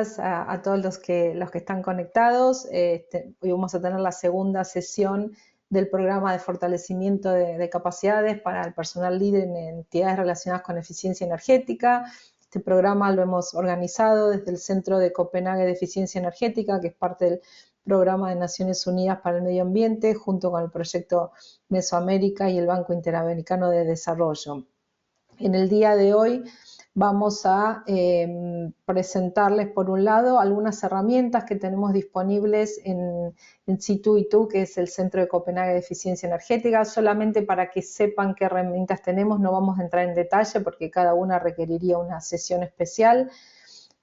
días a todos los que están conectados. Hoy vamos a tener la segunda sesión del programa de fortalecimiento de capacidades para el personal líder en entidades relacionadas con eficiencia energética. Este programa lo hemos organizado desde el Centro de Copenhague de Eficiencia Energética, que es parte del Programa de Naciones Unidas para el Medio Ambiente, junto con el proyecto Mesoamérica y el Banco Interamericano de Desarrollo. En el día de hoy vamos a presentarles, por un lado, algunas herramientas que tenemos disponibles en C2E2, que es el Centro de Copenhague de Eficiencia Energética. Solamente para que sepan qué herramientas tenemos, no vamos a entrar en detalle porque cada una requeriría una sesión especial.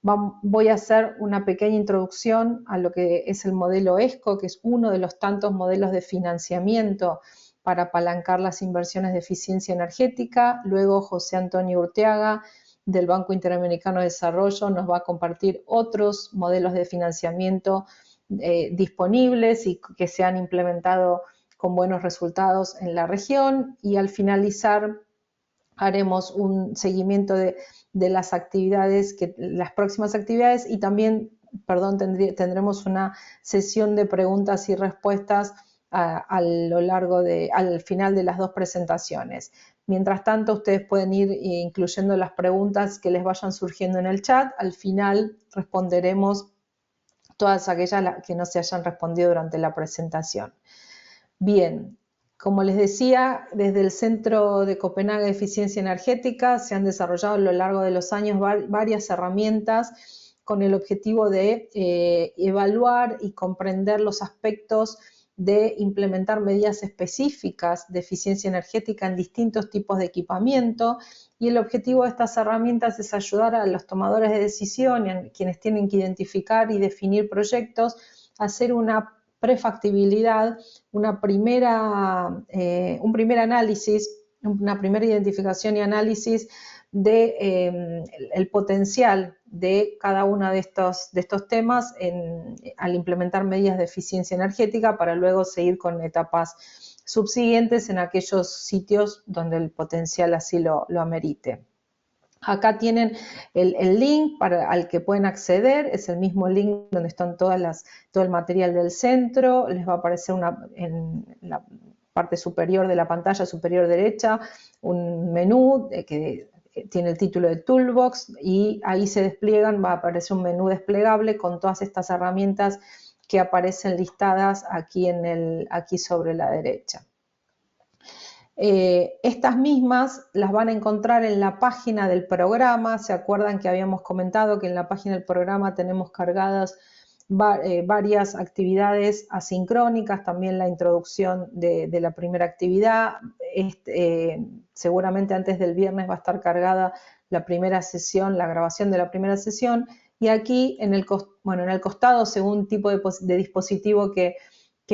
Voy a hacer una pequeña introducción a lo que es el modelo ESCO, que es uno de los tantos modelos de financiamiento para apalancar las inversiones de eficiencia energética. Luego José Antonio Urteaga, del Banco Interamericano de Desarrollo, nos va a compartir otros modelos de financiamiento disponibles y que se han implementado con buenos resultados en la región. Y al finalizar haremos un seguimiento de las actividades, las próximas actividades, y también, tendremos una sesión de preguntas y respuestas al final de las dos presentaciones. Mientras tanto, ustedes pueden ir incluyendo las preguntas que les vayan surgiendo en el chat. Al final responderemos todas aquellas que no se hayan respondido durante la presentación. Bien, como les decía, desde el Centro de Copenhague de Eficiencia Energética se han desarrollado a lo largo de los años varias herramientas con el objetivo de evaluar y comprender los aspectos de implementar medidas específicas de eficiencia energética en distintos tipos de equipamiento, y el objetivo de estas herramientas es ayudar a los tomadores de decisión y a quienes tienen que identificar y definir proyectos a hacer una prefactibilidad, un primer análisis, una primera identificación y análisis de el potencial de cada uno de estos temas al implementar medidas de eficiencia energética, para luego seguir con etapas subsiguientes en aquellos sitios donde el potencial así lo amerite. Acá tienen el link al que pueden acceder, es el mismo link donde están todo el material del centro. Les va a aparecer en la parte superior de la pantalla superior derecha un menú que tiene el título de Toolbox, y ahí se despliegan, va a aparecer un menú desplegable con todas estas herramientas que aparecen listadas aquí sobre la derecha. Estas mismas las van a encontrar en la página del programa. ¿Se acuerdan que habíamos comentado que en la página del programa tenemos cargadas varias actividades asincrónicas? También la introducción de la primera actividad. Seguramente antes del viernes va a estar cargada la primera sesión, la grabación de la primera sesión. Y aquí en el costado, según tipo de dispositivo que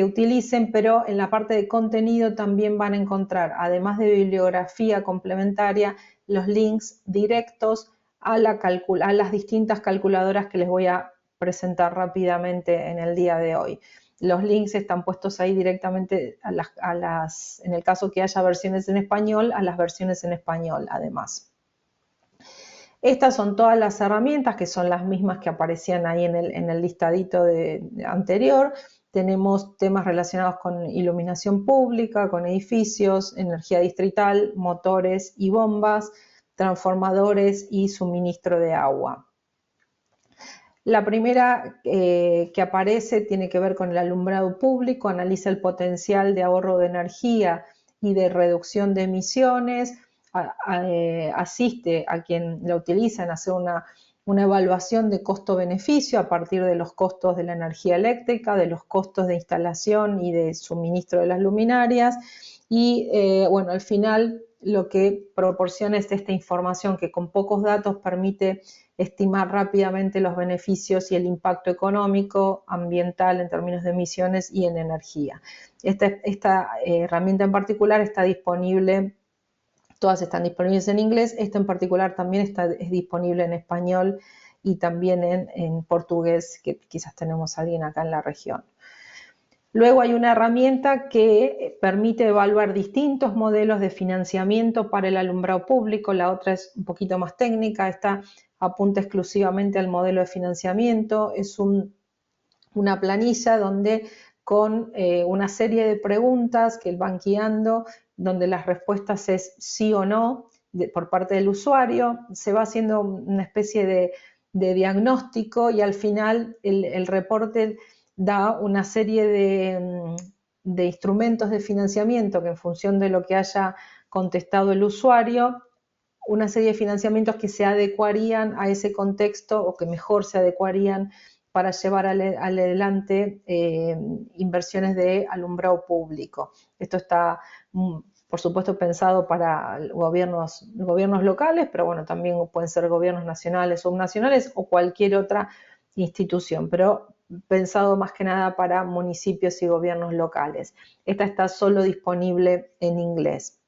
utilicen, pero en la parte de contenido también van a encontrar, además de bibliografía complementaria, los links directos a las distintas calculadoras que les voy a presentar rápidamente en el día de hoy. Los links están puestos ahí directamente en el caso que haya versiones en español, a las versiones en español además. Estas son todas las herramientas, que son las mismas que aparecían ahí en el listadito anterior. Tenemos temas relacionados con iluminación pública, con edificios, energía distrital, motores y bombas, transformadores y suministro de agua. La primera que aparece tiene que ver con el alumbrado público, analiza el potencial de ahorro de energía y de reducción de emisiones, asiste a quien la utiliza en hacer una evaluación de costo-beneficio a partir de los costos de la energía eléctrica, de los costos de instalación y de suministro de las luminarias, y al final lo que proporciona es esta información que con pocos datos permite estimar rápidamente los beneficios y el impacto económico, ambiental en términos de emisiones y en energía. Esta herramienta en particular está disponible. Todas están disponibles en inglés, esta en particular también es disponible en español y también en portugués, que quizás tenemos a alguien acá en la región. Luego hay una herramienta que permite evaluar distintos modelos de financiamiento para el alumbrado público. La otra es un poquito más técnica. Esta apunta exclusivamente al modelo de financiamiento, es una planilla donde con una serie de preguntas que él van guiando, donde las respuestas es sí o no por parte del usuario, se va haciendo una especie de diagnóstico y al final el reporte da una serie de instrumentos de financiamiento que en función de lo que haya contestado el usuario, una serie de financiamientos que se adecuarían a ese contexto o que mejor se adecuarían para llevar adelante inversiones de alumbrado público. Esto está, por supuesto, pensado para gobiernos locales, pero bueno, también pueden ser gobiernos nacionales, subnacionales o cualquier otra institución, pero pensado más que nada para municipios y gobiernos locales. Esta está solo disponible en inglés.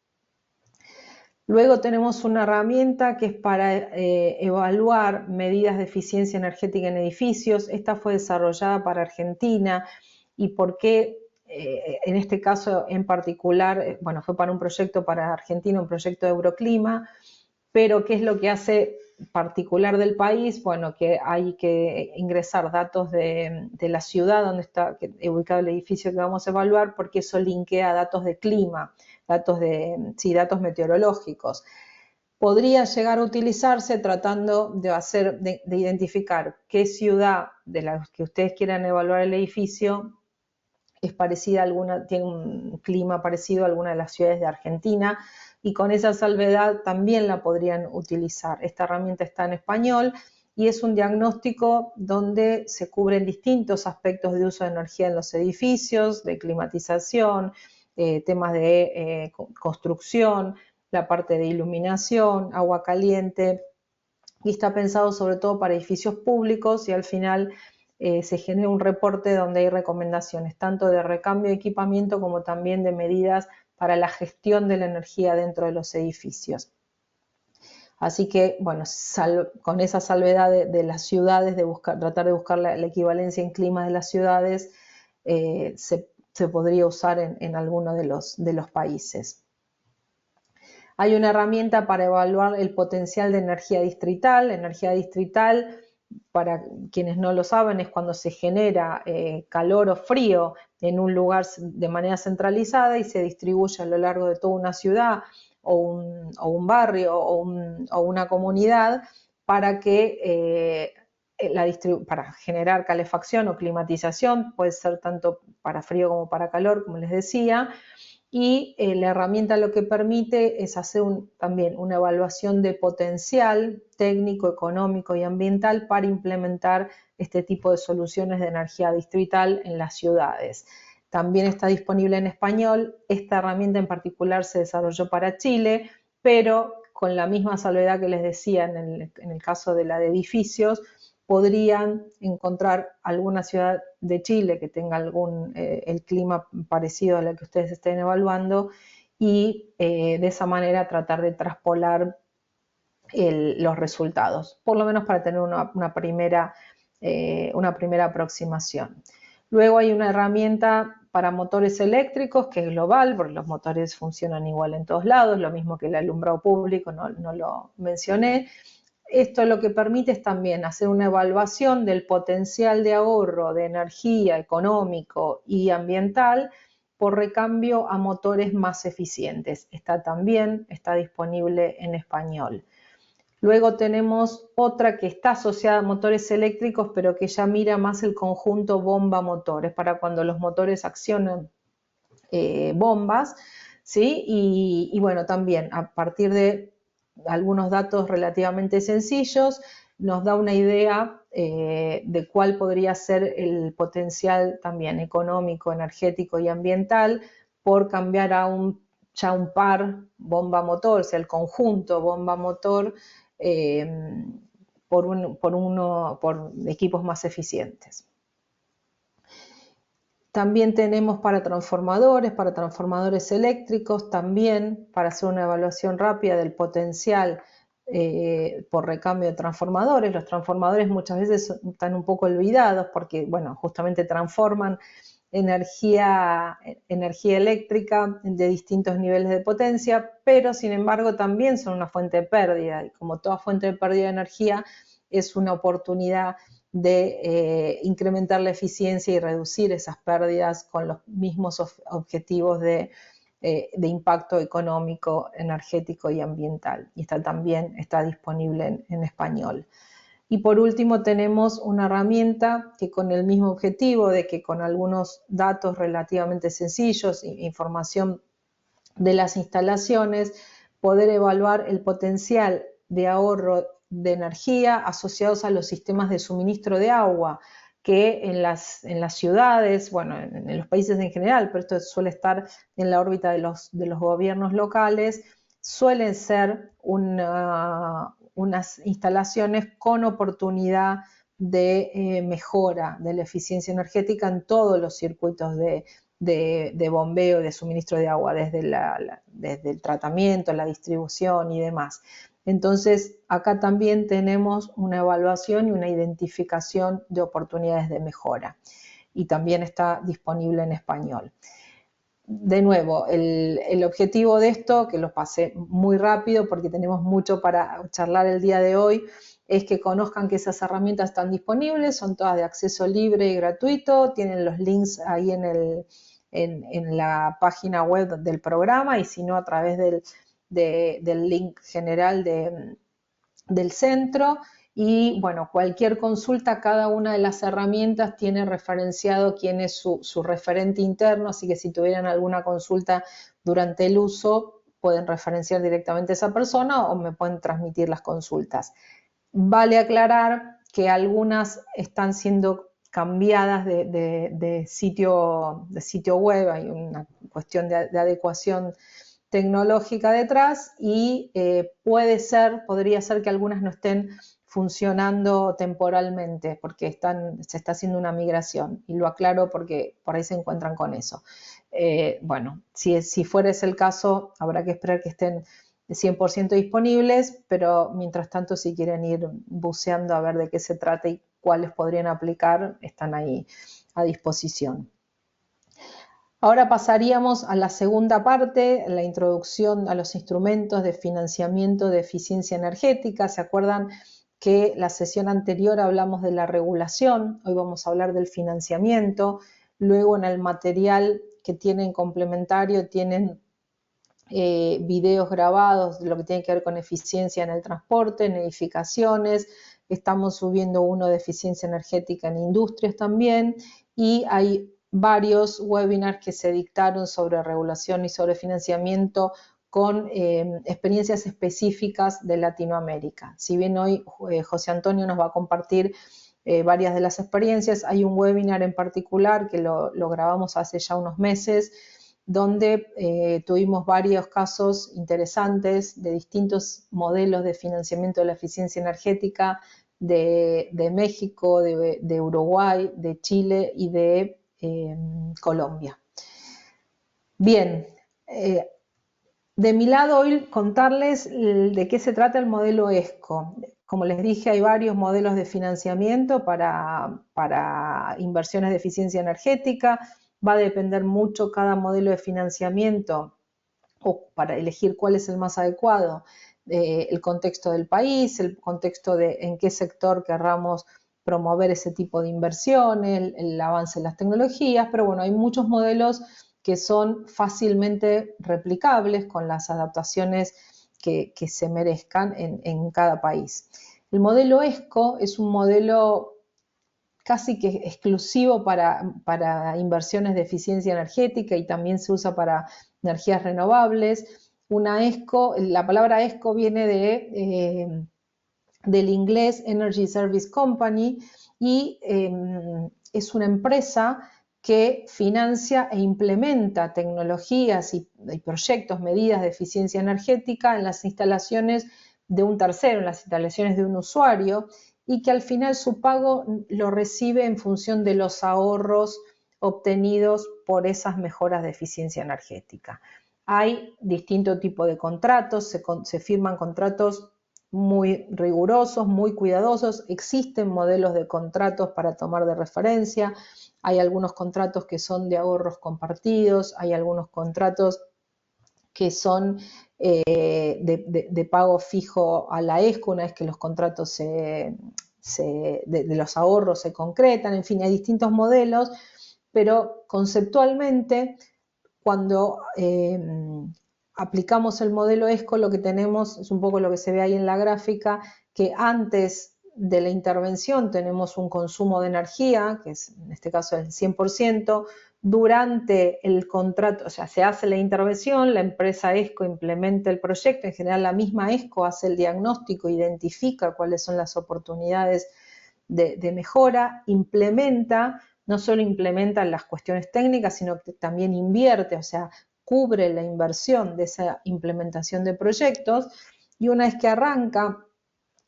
Luego tenemos una herramienta que es para evaluar medidas de eficiencia energética en edificios. Esta fue desarrollada para Argentina y por qué, en este caso en particular, bueno, fue para un proyecto para Argentina, un proyecto de Euroclima, pero ¿qué es lo que hace particular del país? Bueno, que hay que ingresar datos de la ciudad donde está ubicado el edificio que vamos a evaluar, porque eso linkea datos de clima, datos meteorológicos. Podría llegar a utilizarse tratando de identificar qué ciudad de las que ustedes quieran evaluar el edificio es parecida a alguna, tiene un clima parecido a alguna de las ciudades de Argentina, y con esa salvedad también la podrían utilizar. Esta herramienta está en español y es un diagnóstico donde se cubren distintos aspectos de uso de energía en los edificios, de climatización, temas de construcción, la parte de iluminación, agua caliente, y está pensado sobre todo para edificios públicos y al final se genera un reporte donde hay recomendaciones tanto de recambio de equipamiento como también de medidas para la gestión de la energía dentro de los edificios. Así que, bueno, con esa salvedad de las ciudades, tratar de buscar la equivalencia en clima de las ciudades, se podría usar en alguno de los países. Hay una herramienta para evaluar el potencial de energía distrital. Energía distrital, para quienes no lo saben, es cuando se genera calor o frío en un lugar de manera centralizada y se distribuye a lo largo de toda una ciudad o un barrio o una comunidad para para generar calefacción o climatización, puede ser tanto para frío como para calor, como les decía, y la herramienta lo que permite es hacer también una evaluación de potencial técnico, económico y ambiental para implementar este tipo de soluciones de energía distrital en las ciudades. También está disponible en español. Esta herramienta en particular se desarrolló para Chile, pero con la misma salvedad que les decía en el caso de la de edificios, podrían encontrar alguna ciudad de Chile que tenga el clima parecido a la que ustedes estén evaluando y de esa manera tratar de traspolar los resultados, por lo menos para tener una primera aproximación. Luego hay una herramienta para motores eléctricos que es global, porque los motores funcionan igual en todos lados, lo mismo que el alumbrado público, no lo mencioné. Esto lo que permite es también hacer una evaluación del potencial de ahorro de energía económico y ambiental por recambio a motores más eficientes. Está disponible en español. Luego tenemos otra que está asociada a motores eléctricos, pero que ya mira más el conjunto bomba-motor. Es para cuando los motores accionan bombas, ¿sí? Y bueno, también a partir de algunos datos relativamente sencillos, nos da una idea de cuál podría ser el potencial también económico, energético y ambiental por cambiar a ya un par bomba-motor, o sea, el conjunto bomba-motor por equipos más eficientes. También tenemos para transformadores eléctricos, también para hacer una evaluación rápida del potencial por recambio de transformadores. Los transformadores muchas veces están un poco olvidados porque, bueno, justamente transforman energía eléctrica de distintos niveles de potencia, pero sin embargo también son una fuente de pérdida y como toda fuente de pérdida de energía es una oportunidad de incrementar la eficiencia y reducir esas pérdidas con los mismos objetivos de impacto económico, energético y ambiental. Y también está disponible en español. Y por último tenemos una herramienta que con el mismo objetivo de que con algunos datos relativamente sencillos, información de las instalaciones, poder evaluar el potencial de ahorro de energía asociados a los sistemas de suministro de agua, que en las ciudades, bueno, en los países en general, pero esto suele estar en la órbita de los gobiernos locales, suelen ser unas instalaciones con oportunidad de mejora de la eficiencia energética en todos los circuitos de bombeo, de suministro de agua, desde el tratamiento, la distribución y demás. Entonces, acá también tenemos una evaluación y una identificación de oportunidades de mejora. Y también está disponible en español. De nuevo, el objetivo de esto, que lo pasé muy rápido porque tenemos mucho para charlar el día de hoy, es que conozcan que esas herramientas están disponibles, son todas de acceso libre y gratuito, tienen los links ahí en la página web del programa y si no a través del link general del centro. Y bueno, cualquier consulta, cada una de las herramientas tiene referenciado quién es su referente interno, así que si tuvieran alguna consulta durante el uso, pueden referenciar directamente a esa persona o me pueden transmitir las consultas. Vale aclarar que algunas están siendo cambiadas de sitio web, hay una cuestión de adecuación tecnológica detrás y podría ser que algunas no estén funcionando temporalmente porque se está haciendo una migración y lo aclaro porque por ahí se encuentran con eso. Bueno, si fuera ese el caso, habrá que esperar que estén 100% disponibles, pero mientras tanto si quieren ir buceando a ver de qué se trata y cuáles podrían aplicar, están ahí a disposición. Ahora pasaríamos a la segunda parte, la introducción a los instrumentos de financiamiento de eficiencia energética. ¿Se acuerdan que la sesión anterior hablamos de la regulación? Hoy vamos a hablar del financiamiento. Luego en el material que tienen complementario tienen videos grabados de lo que tiene que ver con eficiencia en el transporte, en edificaciones. Estamos subiendo uno de eficiencia energética en industrias también y hay varios webinars que se dictaron sobre regulación y sobre financiamiento con experiencias específicas de Latinoamérica. Si bien hoy José Antonio nos va a compartir varias de las experiencias, hay un webinar en particular que lo grabamos hace ya unos meses, donde tuvimos varios casos interesantes de distintos modelos de financiamiento de la eficiencia energética de México, de Uruguay, de Chile y de Colombia. Bien, de mi lado hoy contarles de qué se trata el modelo ESCO. Como les dije, hay varios modelos de financiamiento para inversiones de eficiencia energética. Va a depender mucho cada modelo de financiamiento o para elegir cuál es el más adecuado, el contexto del país, el contexto de en qué sector querramos promover ese tipo de inversiones, el avance en las tecnologías, pero bueno, hay muchos modelos que son fácilmente replicables con las adaptaciones que se merezcan en cada país. El modelo ESCO es un modelo casi que exclusivo para inversiones de eficiencia energética y también se usa para energías renovables. Una ESCO, la palabra ESCO viene del inglés Energy Service Company y es una empresa que financia e implementa tecnologías y proyectos, medidas de eficiencia energética en las instalaciones de un tercero, en las instalaciones de un usuario, y que al final su pago lo recibe en función de los ahorros obtenidos por esas mejoras de eficiencia energética. Hay distinto tipo de contratos, se firman contratos muy rigurosos, muy cuidadosos, existen modelos de contratos para tomar de referencia, hay algunos contratos que son de ahorros compartidos, hay algunos contratos que son de pago fijo a la ESCO una vez que los contratos de los ahorros se concretan, en fin, hay distintos modelos, pero conceptualmente cuando aplicamos el modelo ESCO lo que tenemos es un poco lo que se ve ahí en la gráfica, que antes de la intervención tenemos un consumo de energía, que es en este caso el 100%, durante el contrato, o sea, se hace la intervención, la empresa ESCO implementa el proyecto, en general la misma ESCO hace el diagnóstico, identifica cuáles son las oportunidades de mejora, implementa, no solo implementa las cuestiones técnicas, sino que también invierte, o sea, cubre la inversión de esa implementación de proyectos, y una vez que arranca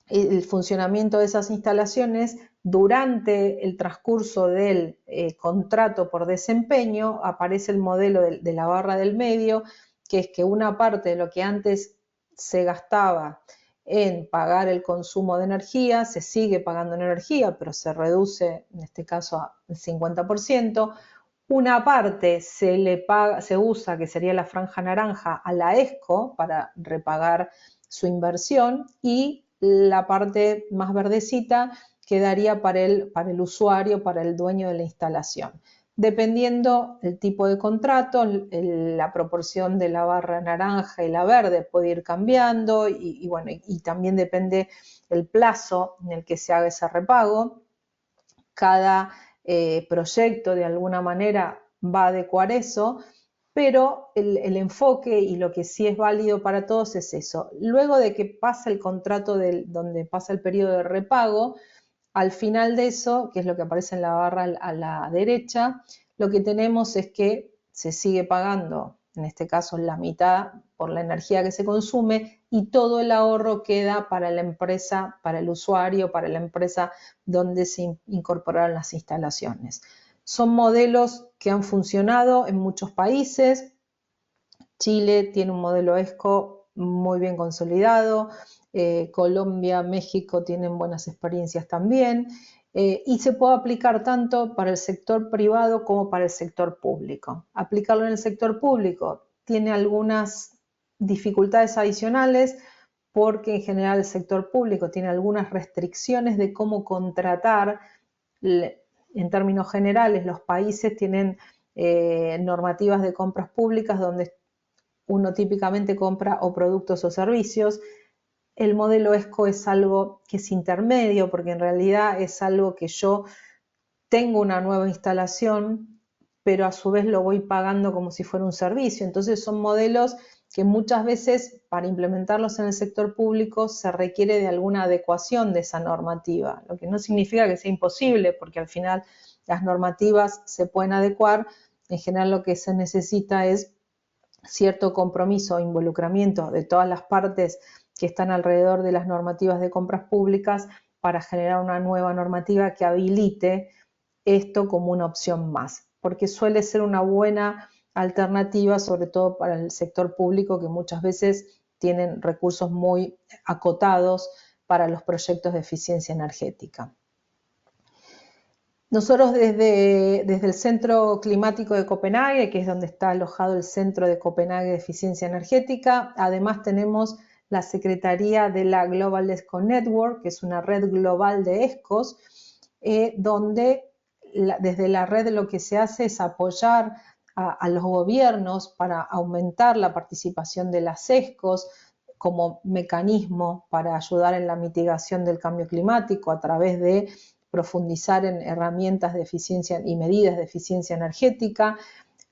el funcionamiento de esas instalaciones, durante el transcurso del contrato por desempeño, aparece el modelo de la barra del medio, que es que una parte de lo que antes se gastaba en pagar el consumo de energía, se sigue pagando en energía, pero se reduce, en este caso, al 50%. Una parte se usa, que sería la franja naranja, a la ESCO para repagar su inversión, y la parte más verdecita quedaría para el usuario, para el dueño de la instalación. Dependiendo del tipo de contrato, la proporción de la barra naranja y la verde puede ir cambiando y también depende el plazo en el que se haga ese repago. Cada proyecto de alguna manera va a adecuar eso, pero el enfoque y lo que sí es válido para todos es eso. Luego de que pasa el contrato donde pasa el periodo de repago, al final de eso, que es lo que aparece en la barra a la derecha, lo que tenemos es que se sigue pagando, en este caso la mitad por la energía que se consume, y todo el ahorro queda para la empresa, para el usuario, para la empresa donde se incorporaron las instalaciones. Son modelos que han funcionado en muchos países. Chile tiene un modelo ESCO muy bien consolidado, Colombia, México tienen buenas experiencias también, y se puede aplicar tanto para el sector privado como para el sector público. Aplicarlo en el sector público tiene algunas dificultades adicionales, porque en general el sector público tiene algunas restricciones de cómo contratar. En términos generales, los países tienen normativas de compras públicas donde uno típicamente compra o productos o servicios. El modelo ESCO es algo que es intermedio, porque en realidad es algo que yo tengo una nueva instalación, pero a su vez lo voy pagando como si fuera un servicio. Entonces son modelos que muchas veces para implementarlos en el sector público se requiere de alguna adecuación de esa normativa, lo que no significa que sea imposible, porque al final las normativas se pueden adecuar. En general lo que se necesita es cierto compromiso o involucramiento de todas las partes que están alrededor de las normativas de compras públicas para generar una nueva normativa que habilite esto como una opción más, porque suele ser una buena alternativa, sobre todo para el sector público, que muchas veces tienen recursos muy acotados para los proyectos de eficiencia energética. Nosotros desde el Centro Climático de Copenhague, que es donde está alojado el Centro de Copenhague de Eficiencia Energética, además tenemos la Secretaría de la Global ESCO Network, que es una red global de ESCOs, donde desde la red lo que se hace es apoyar a los gobiernos para aumentar la participación de las ESCOs como mecanismo para ayudar en la mitigación del cambio climático a través de profundizar en herramientas de eficiencia y medidas de eficiencia energética.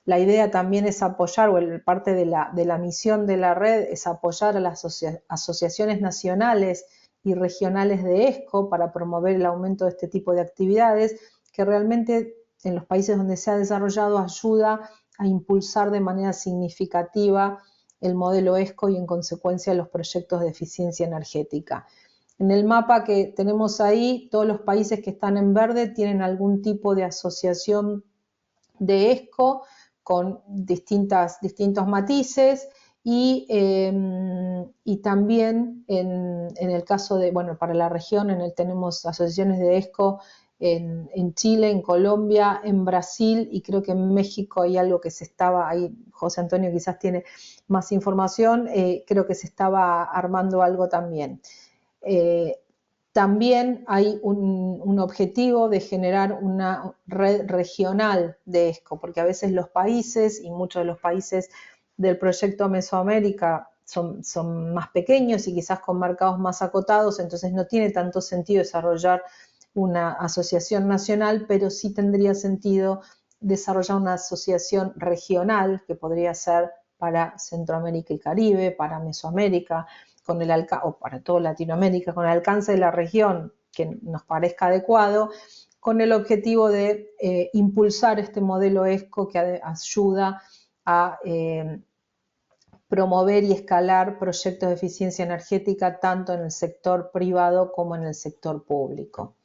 La idea también es apoyar, o parte de la misión de la red es apoyar a las asociaciones nacionales y regionales de ESCO para promover el aumento de este tipo de actividades, que realmente en los países donde se ha desarrollado ayuda a impulsar de manera significativa el modelo ESCO y en consecuencia los proyectos de eficiencia energética. En el mapa que tenemos ahí, todos los países que están en verde tienen algún tipo de asociación de ESCO con distintos matices, y también en el caso de, bueno, para la región tenemos asociaciones de ESCO en Chile, en Colombia, en Brasil y creo que en México hay algo que se estaba, ahí José Antonio quizás tiene más información, creo que se estaba armando algo también. También hay un objetivo de generar una red regional de ESCO, porque a veces los países, y muchos de los países del proyecto Mesoamérica son más pequeños y quizás con mercados más acotados, entonces no tiene tanto sentido desarrollar una asociación nacional, pero sí tendría sentido desarrollar una asociación regional que podría ser para Centroamérica y Caribe, para Mesoamérica, con el o para toda Latinoamérica, con el alcance de la región que nos parezca adecuado, con el objetivo de impulsar este modelo ESCO que ayuda a promover y escalar proyectos de eficiencia energética tanto en el sector privado como en el sector público.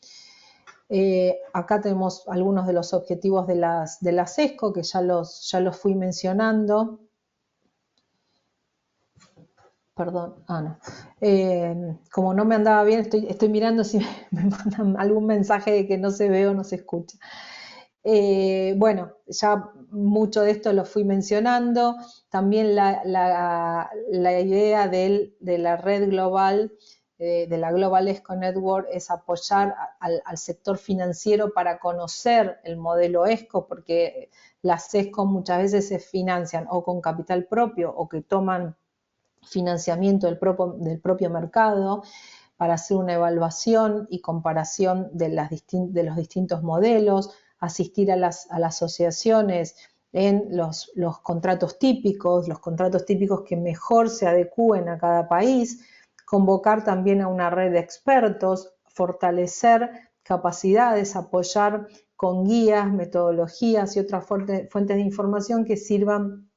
Acá tenemos algunos de los objetivos de las ESCO que ya los fui mencionando. Perdón, no. Como no me andaba bien, estoy mirando si me mandan algún mensaje de que no se ve o no se escucha. Bueno, ya mucho de esto lo fui mencionando. También la idea de la red global, de la Global ESCO Network, es apoyar al sector financiero para conocer el modelo ESCO, porque las ESCO muchas veces se financian o con capital propio o que toman financiamiento del propio mercado para hacer una evaluación y comparación de los distintos modelos, asistir a las asociaciones en los contratos típicos que mejor se adecúen a cada país, convocar también a una red de expertos, fortalecer capacidades, apoyar con guías, metodologías y otras fuentes de información que sirvan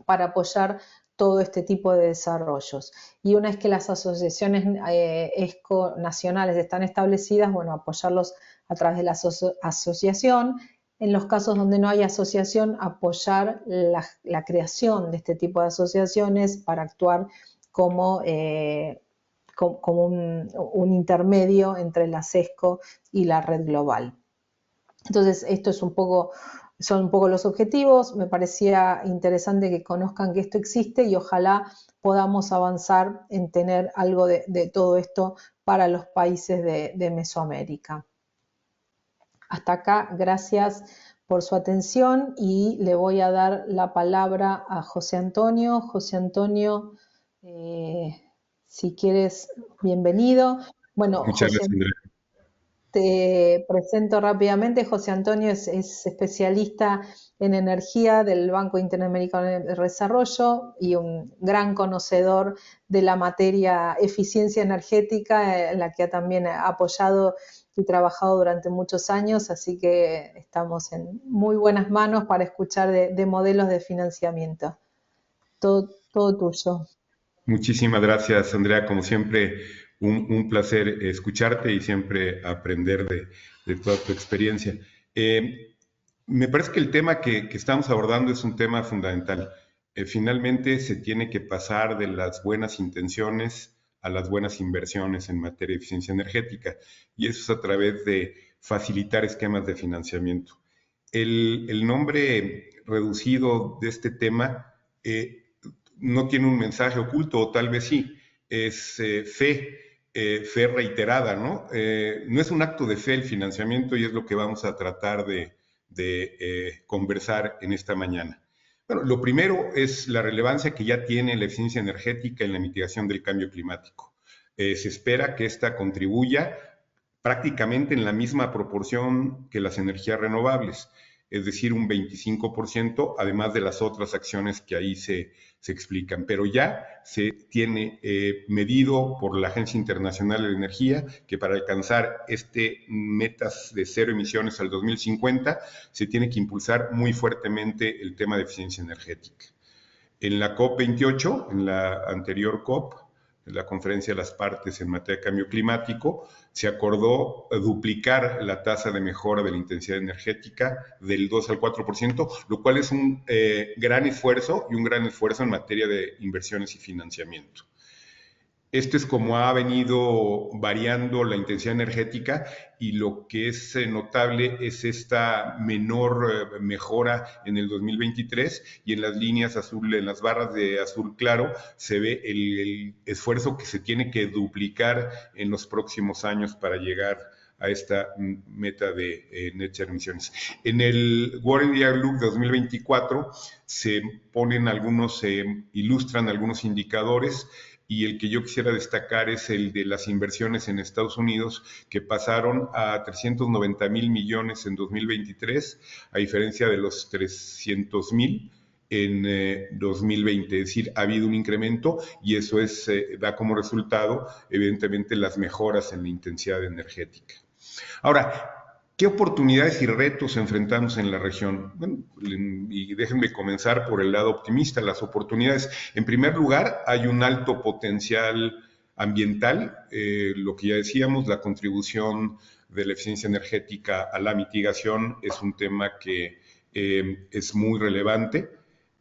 para apoyar todo este tipo de desarrollos. Y una vez que las asociaciones ESCO nacionales están establecidas, bueno, apoyarlos a través de la asociación. En los casos donde no hay asociación, apoyar la creación de este tipo de asociaciones para actuar como un intermedio entre la ESCO y la red global. Entonces, esto es son un poco los objetivos. Me parecía interesante que conozcan que esto existe y ojalá podamos avanzar en tener algo de todo esto para los países de Mesoamérica. Hasta acá, gracias por su atención y le voy a dar la palabra a José Antonio. José Antonio, si quieres, bienvenido. Bueno, Muchas gracias, Andrea. te presento rápidamente. José Antonio es especialista en energía del Banco Interamericano de Desarrollo y un gran conocedor de la materia eficiencia energética, en la que también ha apoyado y trabajado durante muchos años, así que estamos en muy buenas manos para escuchar de modelos de financiamiento. Todo tuyo. Muchísimas gracias, Andrea. Como siempre, un placer escucharte y siempre aprender de toda tu experiencia. Me parece que el tema que estamos abordando es un tema fundamental. Finalmente, se tiene que pasar de las buenas intenciones a las buenas inversiones en materia de eficiencia energética, y eso es a través de facilitar esquemas de financiamiento. El nombre reducido de este tema no tiene un mensaje oculto, o tal vez sí, es fe reiterada, ¿no? No es un acto de fe el financiamiento y es lo que vamos a tratar de conversar en esta mañana. Bueno, lo primero es la relevancia que ya tiene la eficiencia energética en la mitigación del cambio climático. Se espera que esta contribuya prácticamente en la misma proporción que las energías renovables, es decir, un 25%, además de las otras acciones que ahí se explican. Pero ya se tiene medido por la Agencia Internacional de la Energía que para alcanzar metas de cero emisiones al 2050 se tiene que impulsar muy fuertemente el tema de eficiencia energética. En la COP28, en la anterior COP, en la Conferencia de las Partes en materia de cambio climático, se acordó duplicar la tasa de mejora de la intensidad energética del 2 al 4%, lo cual es un gran esfuerzo en materia de inversiones y financiamiento. Esto es como ha venido variando la intensidad energética, y lo que es notable es esta menor mejora en el 2023, y en las líneas azul, en las barras de azul claro, se ve el esfuerzo que se tiene que duplicar en los próximos años para llegar a esta meta de net zero emisiones. En el World Year Look 2024 se ponen algunos, se ilustran algunos indicadores, y el que yo quisiera destacar es el de las inversiones en Estados Unidos, que pasaron a 390,000 millones en 2023, a diferencia de los 300,000 en 2020, es decir, ha habido un incremento, y eso es, da como resultado, evidentemente, las mejoras en la intensidad energética. Ahora, ¿qué oportunidades y retos enfrentamos en la región? Bueno, y déjenme comenzar por el lado optimista. Las oportunidades, en primer lugar, hay un alto potencial ambiental, lo que ya decíamos, la contribución de la eficiencia energética a la mitigación es un tema que es muy relevante.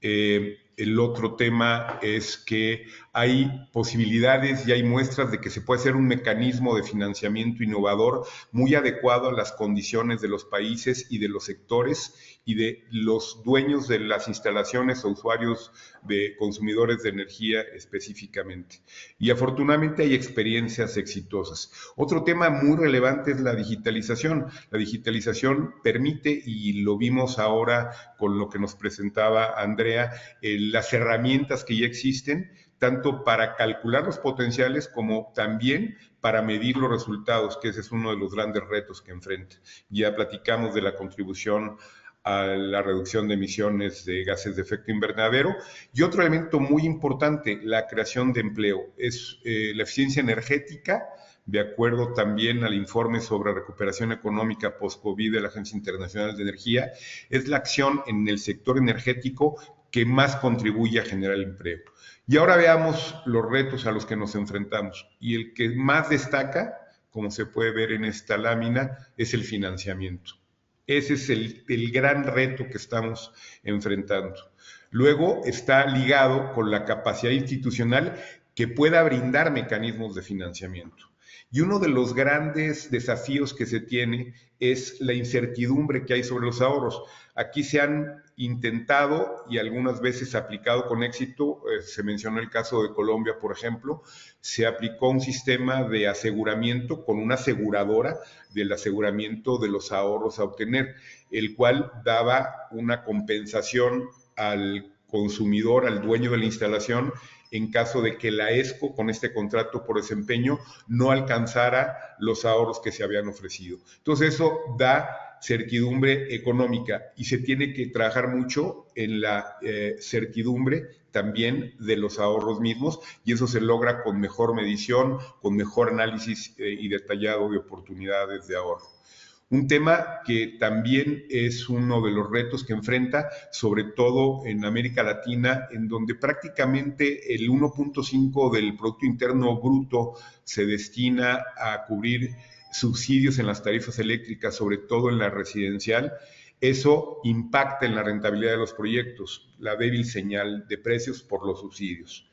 El otro tema es que hay posibilidades y hay muestras de que se puede hacer un mecanismo de financiamiento innovador muy adecuado a las condiciones de los países y de los sectores y de los dueños de las instalaciones o usuarios de consumidores de energía específicamente. Y afortunadamente hay experiencias exitosas. Otro tema muy relevante es la digitalización. La digitalización permite, y lo vimos ahora con lo que nos presentaba Andrea, las herramientas que ya existen, tanto para calcular los potenciales como también para medir los resultados, que ese es uno de los grandes retos que enfrenta. Ya platicamos de la contribución a la reducción de emisiones de gases de efecto invernadero. Y otro elemento muy importante, la creación de empleo, es la eficiencia energética, de acuerdo también al informe sobre recuperación económica post-COVID de la Agencia Internacional de Energía, es la acción en el sector energético que más contribuye a generar empleo. Y ahora veamos los retos a los que nos enfrentamos. Y el que más destaca, como se puede ver en esta lámina, es el financiamiento. Ese es el gran reto que estamos enfrentando. Luego está ligado con la capacidad institucional que pueda brindar mecanismos de financiamiento. Y uno de los grandes desafíos que se tiene es la incertidumbre que hay sobre los ahorros. Aquí se han intentado y algunas veces aplicado con éxito, se mencionó el caso de Colombia, por ejemplo, se aplicó un sistema de aseguramiento con una aseguradora del aseguramiento de los ahorros a obtener, el cual daba una compensación al consumidor, al dueño de la instalación, en caso de que la ESCO, con este contrato por desempeño, no alcanzara los ahorros que se habían ofrecido. Entonces eso da certidumbre económica, y se tiene que trabajar mucho en la certidumbre también de los ahorros mismos, y eso se logra con mejor medición, con mejor análisis y detallado de oportunidades de ahorro. Un tema que también es uno de los retos que enfrenta, sobre todo en América Latina, en donde prácticamente el 1.5 del Producto Interno Bruto se destina a cubrir subsidios en las tarifas eléctricas, sobre todo en la residencial. Eso impacta en la rentabilidad de los proyectos, la débil señal de precios por los subsidios.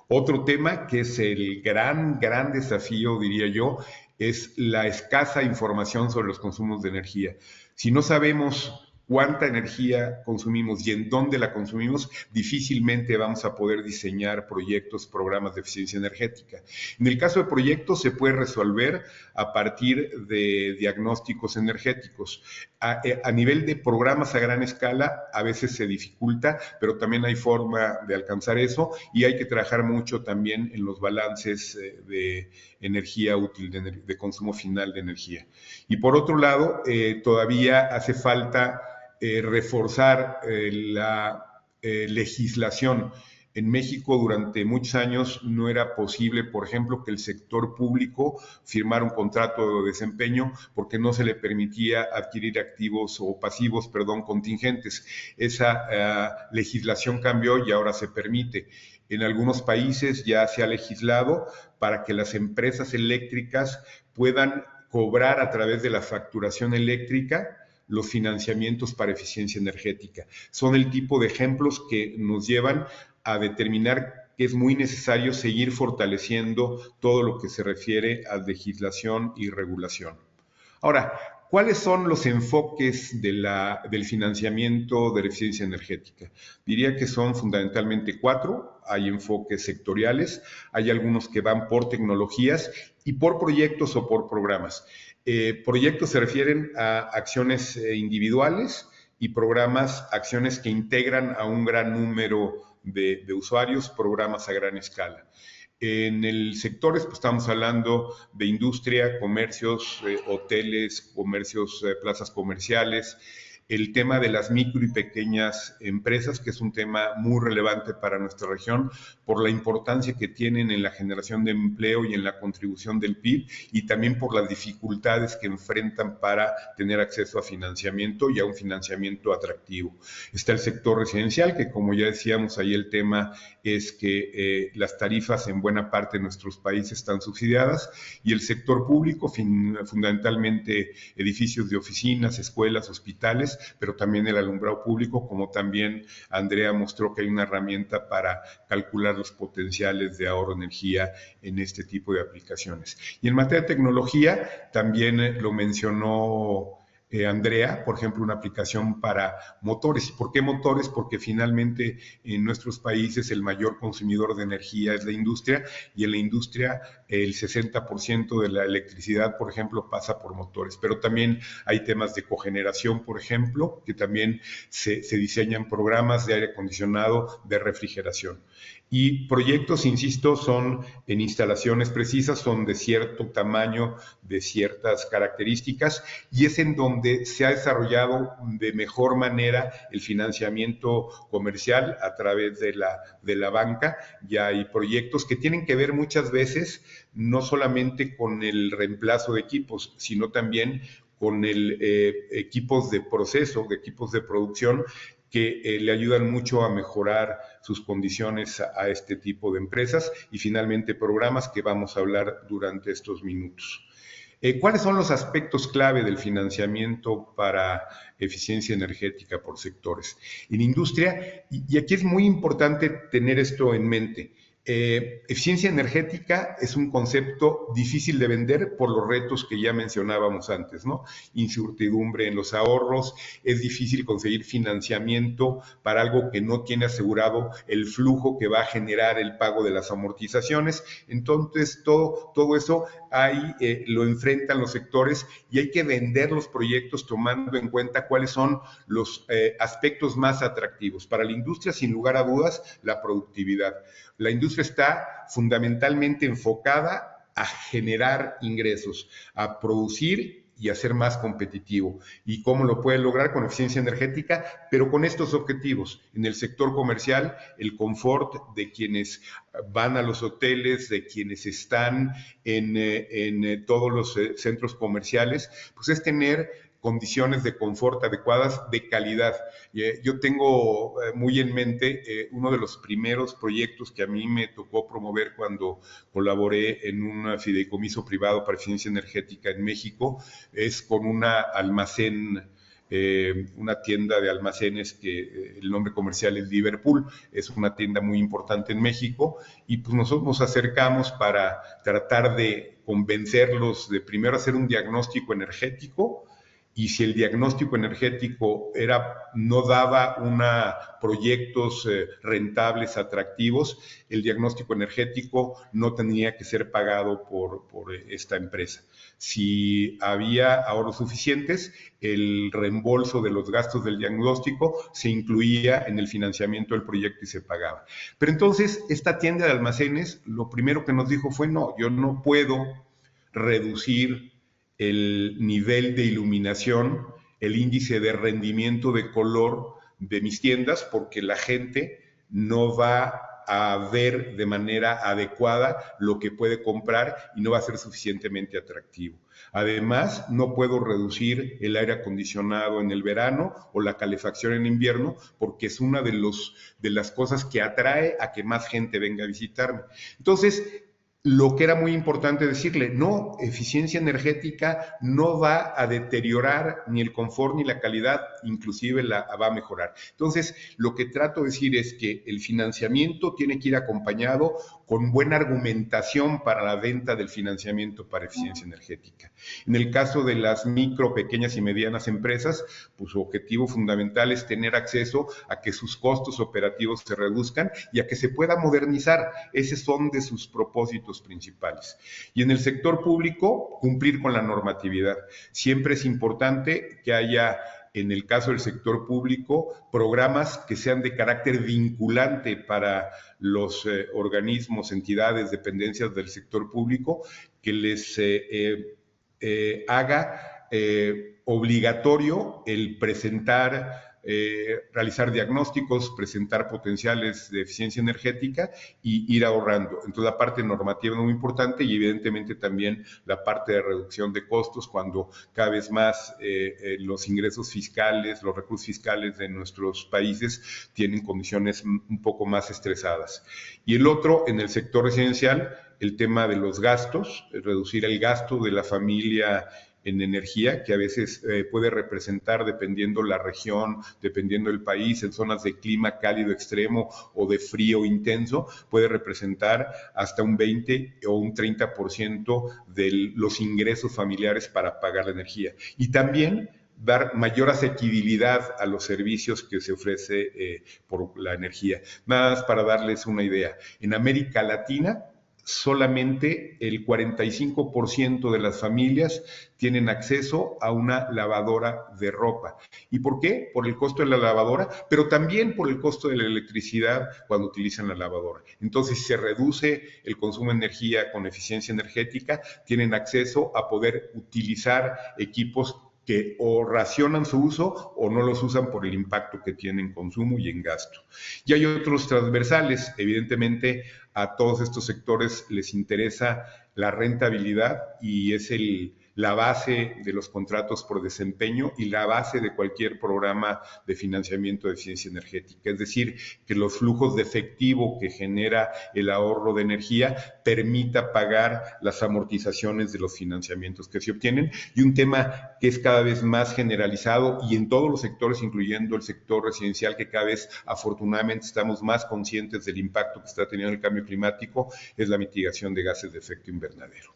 Otro tema que es el gran desafío, diría yo, es la escasa información sobre los consumos de energía. Si no sabemos cuánta energía consumimos y en dónde la consumimos, difícilmente vamos a poder diseñar proyectos, programas de eficiencia energética. En el caso de proyectos se puede resolver a partir de diagnósticos energéticos. A nivel de programas a gran escala a veces se dificulta, pero también hay forma de alcanzar eso, y hay que trabajar mucho también en los balances de energía útil, de consumo final de energía. Y por otro lado, todavía hace falta reforzar la legislación. En México durante muchos años no era posible, por ejemplo, que el sector público firmara un contrato de desempeño porque no se le permitía adquirir activos o pasivos, contingentes. Esa legislación cambió y ahora se permite. En algunos países ya se ha legislado para que las empresas eléctricas puedan cobrar a través de la facturación eléctrica los financiamientos para eficiencia energética. Son el tipo de ejemplos que nos llevan a determinar que es muy necesario seguir fortaleciendo todo lo que se refiere a legislación y regulación. Ahora, ¿cuáles son los enfoques del financiamiento de la eficiencia energética? Diría que son fundamentalmente 4. Hay enfoques sectoriales, hay algunos que van por tecnologías y por proyectos o por programas. Proyectos se refieren a acciones individuales y programas, acciones que integran a un gran número de usuarios, programas a gran escala. En el sector pues, estamos hablando de industria, comercios, hoteles, comercios, plazas comerciales, el tema de las micro y pequeñas empresas, que es un tema muy relevante para nuestra región por la importancia que tienen en la generación de empleo y en la contribución del PIB, y también por las dificultades que enfrentan para tener acceso a financiamiento y a un financiamiento atractivo. Está el sector residencial, que como ya decíamos, ahí el tema es que las tarifas en buena parte de nuestros países están subsidiadas, y el sector público, fundamentalmente edificios de oficinas, escuelas, hospitales, pero también el alumbrado público, como también Andrea mostró que hay una herramienta para calcular los potenciales de ahorro de energía en este tipo de aplicaciones. Y en materia de tecnología, también lo mencionó Andrea, por ejemplo, una aplicación para motores. ¿Y por qué motores? Porque finalmente en nuestros países el mayor consumidor de energía es la industria, y en la industria el 60% de la electricidad, por ejemplo, pasa por motores. Pero también hay temas de cogeneración, por ejemplo, que también se diseñan programas de aire acondicionado, de refrigeración. Y proyectos, insisto, son en instalaciones precisas, son de cierto tamaño, de ciertas características, y es en donde se ha desarrollado de mejor manera el financiamiento comercial a través de la banca. Ya hay proyectos que tienen que ver muchas veces no solamente con el reemplazo de equipos, sino también con equipos de proceso, de equipos de producción, que le ayudan mucho a mejorar sus condiciones a este tipo de empresas, y finalmente programas que vamos a hablar durante estos minutos. ¿Cuáles son los aspectos clave del financiamiento para eficiencia energética por sectores? En industria, y aquí es muy importante tener esto en mente, eficiencia energética es un concepto difícil de vender por los retos que ya mencionábamos antes, ¿no? Incertidumbre en los ahorros, es difícil conseguir financiamiento para algo que no tiene asegurado el flujo que va a generar el pago de las amortizaciones. Entonces, todo eso lo enfrentan los sectores, y hay que vender los proyectos tomando en cuenta cuáles son los aspectos más atractivos. Para la industria, sin lugar a dudas, la productividad. La industria está fundamentalmente enfocada a generar ingresos, a producir y a ser más competitivo. ¿Y cómo lo puede lograr? Con eficiencia energética, pero con estos objetivos. En el sector comercial, el confort de quienes van a los hoteles, de quienes están en todos los centros comerciales, pues es tener condiciones de confort adecuadas, de calidad. Yo tengo muy en mente uno de los primeros proyectos que a mí me tocó promover cuando colaboré en un fideicomiso privado para eficiencia energética en México, es con una tienda de almacenes que el nombre comercial es Liverpool, es una tienda muy importante en México, y pues nosotros nos acercamos para tratar de convencerlos de primero hacer un diagnóstico energético, y si el diagnóstico energético no daba proyectos rentables, atractivos, el diagnóstico energético no tenía que ser pagado por esta empresa. Si había ahorros suficientes, el reembolso de los gastos del diagnóstico se incluía en el financiamiento del proyecto y se pagaba. Pero entonces, esta tienda de almacenes, lo primero que nos dijo fue, no, yo no puedo reducir el nivel de iluminación, el índice de rendimiento de color de mis tiendas, porque la gente no va a ver de manera adecuada lo que puede comprar y no va a ser suficientemente atractivo. Además, no puedo reducir el aire acondicionado en el verano o la calefacción en invierno, porque es una de las cosas que atrae a que más gente venga a visitarme. Entonces, lo que era muy importante decirle, no, eficiencia energética no va a deteriorar ni el confort ni la calidad, inclusive la va a mejorar. Entonces, lo que trato de decir es que el financiamiento tiene que ir acompañado con buena argumentación para la venta del financiamiento para eficiencia energética. En el caso de las micro, pequeñas y medianas empresas, pues su objetivo fundamental es tener acceso a que sus costos operativos se reduzcan y a que se pueda modernizar. Esos son de sus propósitos principales. Y en el sector público, cumplir con la normatividad. Siempre es importante que haya, en el caso del sector público, programas que sean de carácter vinculante para los organismos, entidades, dependencias del sector público, que les haga obligatorio el presentar, realizar diagnósticos, presentar potenciales de eficiencia energética y ir ahorrando. Entonces, la parte normativa es muy importante y evidentemente también la parte de reducción de costos cuando cada vez más los ingresos fiscales, los recursos fiscales de nuestros países tienen condiciones un poco más estresadas. Y el otro, en el sector residencial, el tema de los gastos, reducir el gasto de la familia en energía, que a veces puede representar, dependiendo la región, dependiendo el país, en zonas de clima cálido extremo o de frío intenso, puede representar hasta un 20 o un 30% de los ingresos familiares para pagar la energía. Y también dar mayor asequibilidad a los servicios que se ofrece por la energía. Nada más para darles una idea. En América Latina, solamente el 45% de las familias tienen acceso a una lavadora de ropa. ¿Y por qué? Por el costo de la lavadora, pero también por el costo de la electricidad cuando utilizan la lavadora. Entonces, si se reduce el consumo de energía con eficiencia energética, tienen acceso a poder utilizar equipos que o racionan su uso o no los usan por el impacto que tienen en consumo y en gasto. Y hay otros transversales. Evidentemente, a todos estos sectores les interesa la rentabilidad y es la base de los contratos por desempeño y la base de cualquier programa de financiamiento de eficiencia energética. Es decir, que los flujos de efectivo que genera el ahorro de energía permita pagar las amortizaciones de los financiamientos que se obtienen. Y un tema que es cada vez más generalizado y en todos los sectores, incluyendo el sector residencial, que cada vez afortunadamente estamos más conscientes del impacto que está teniendo el cambio climático, es la mitigación de gases de efecto invernadero.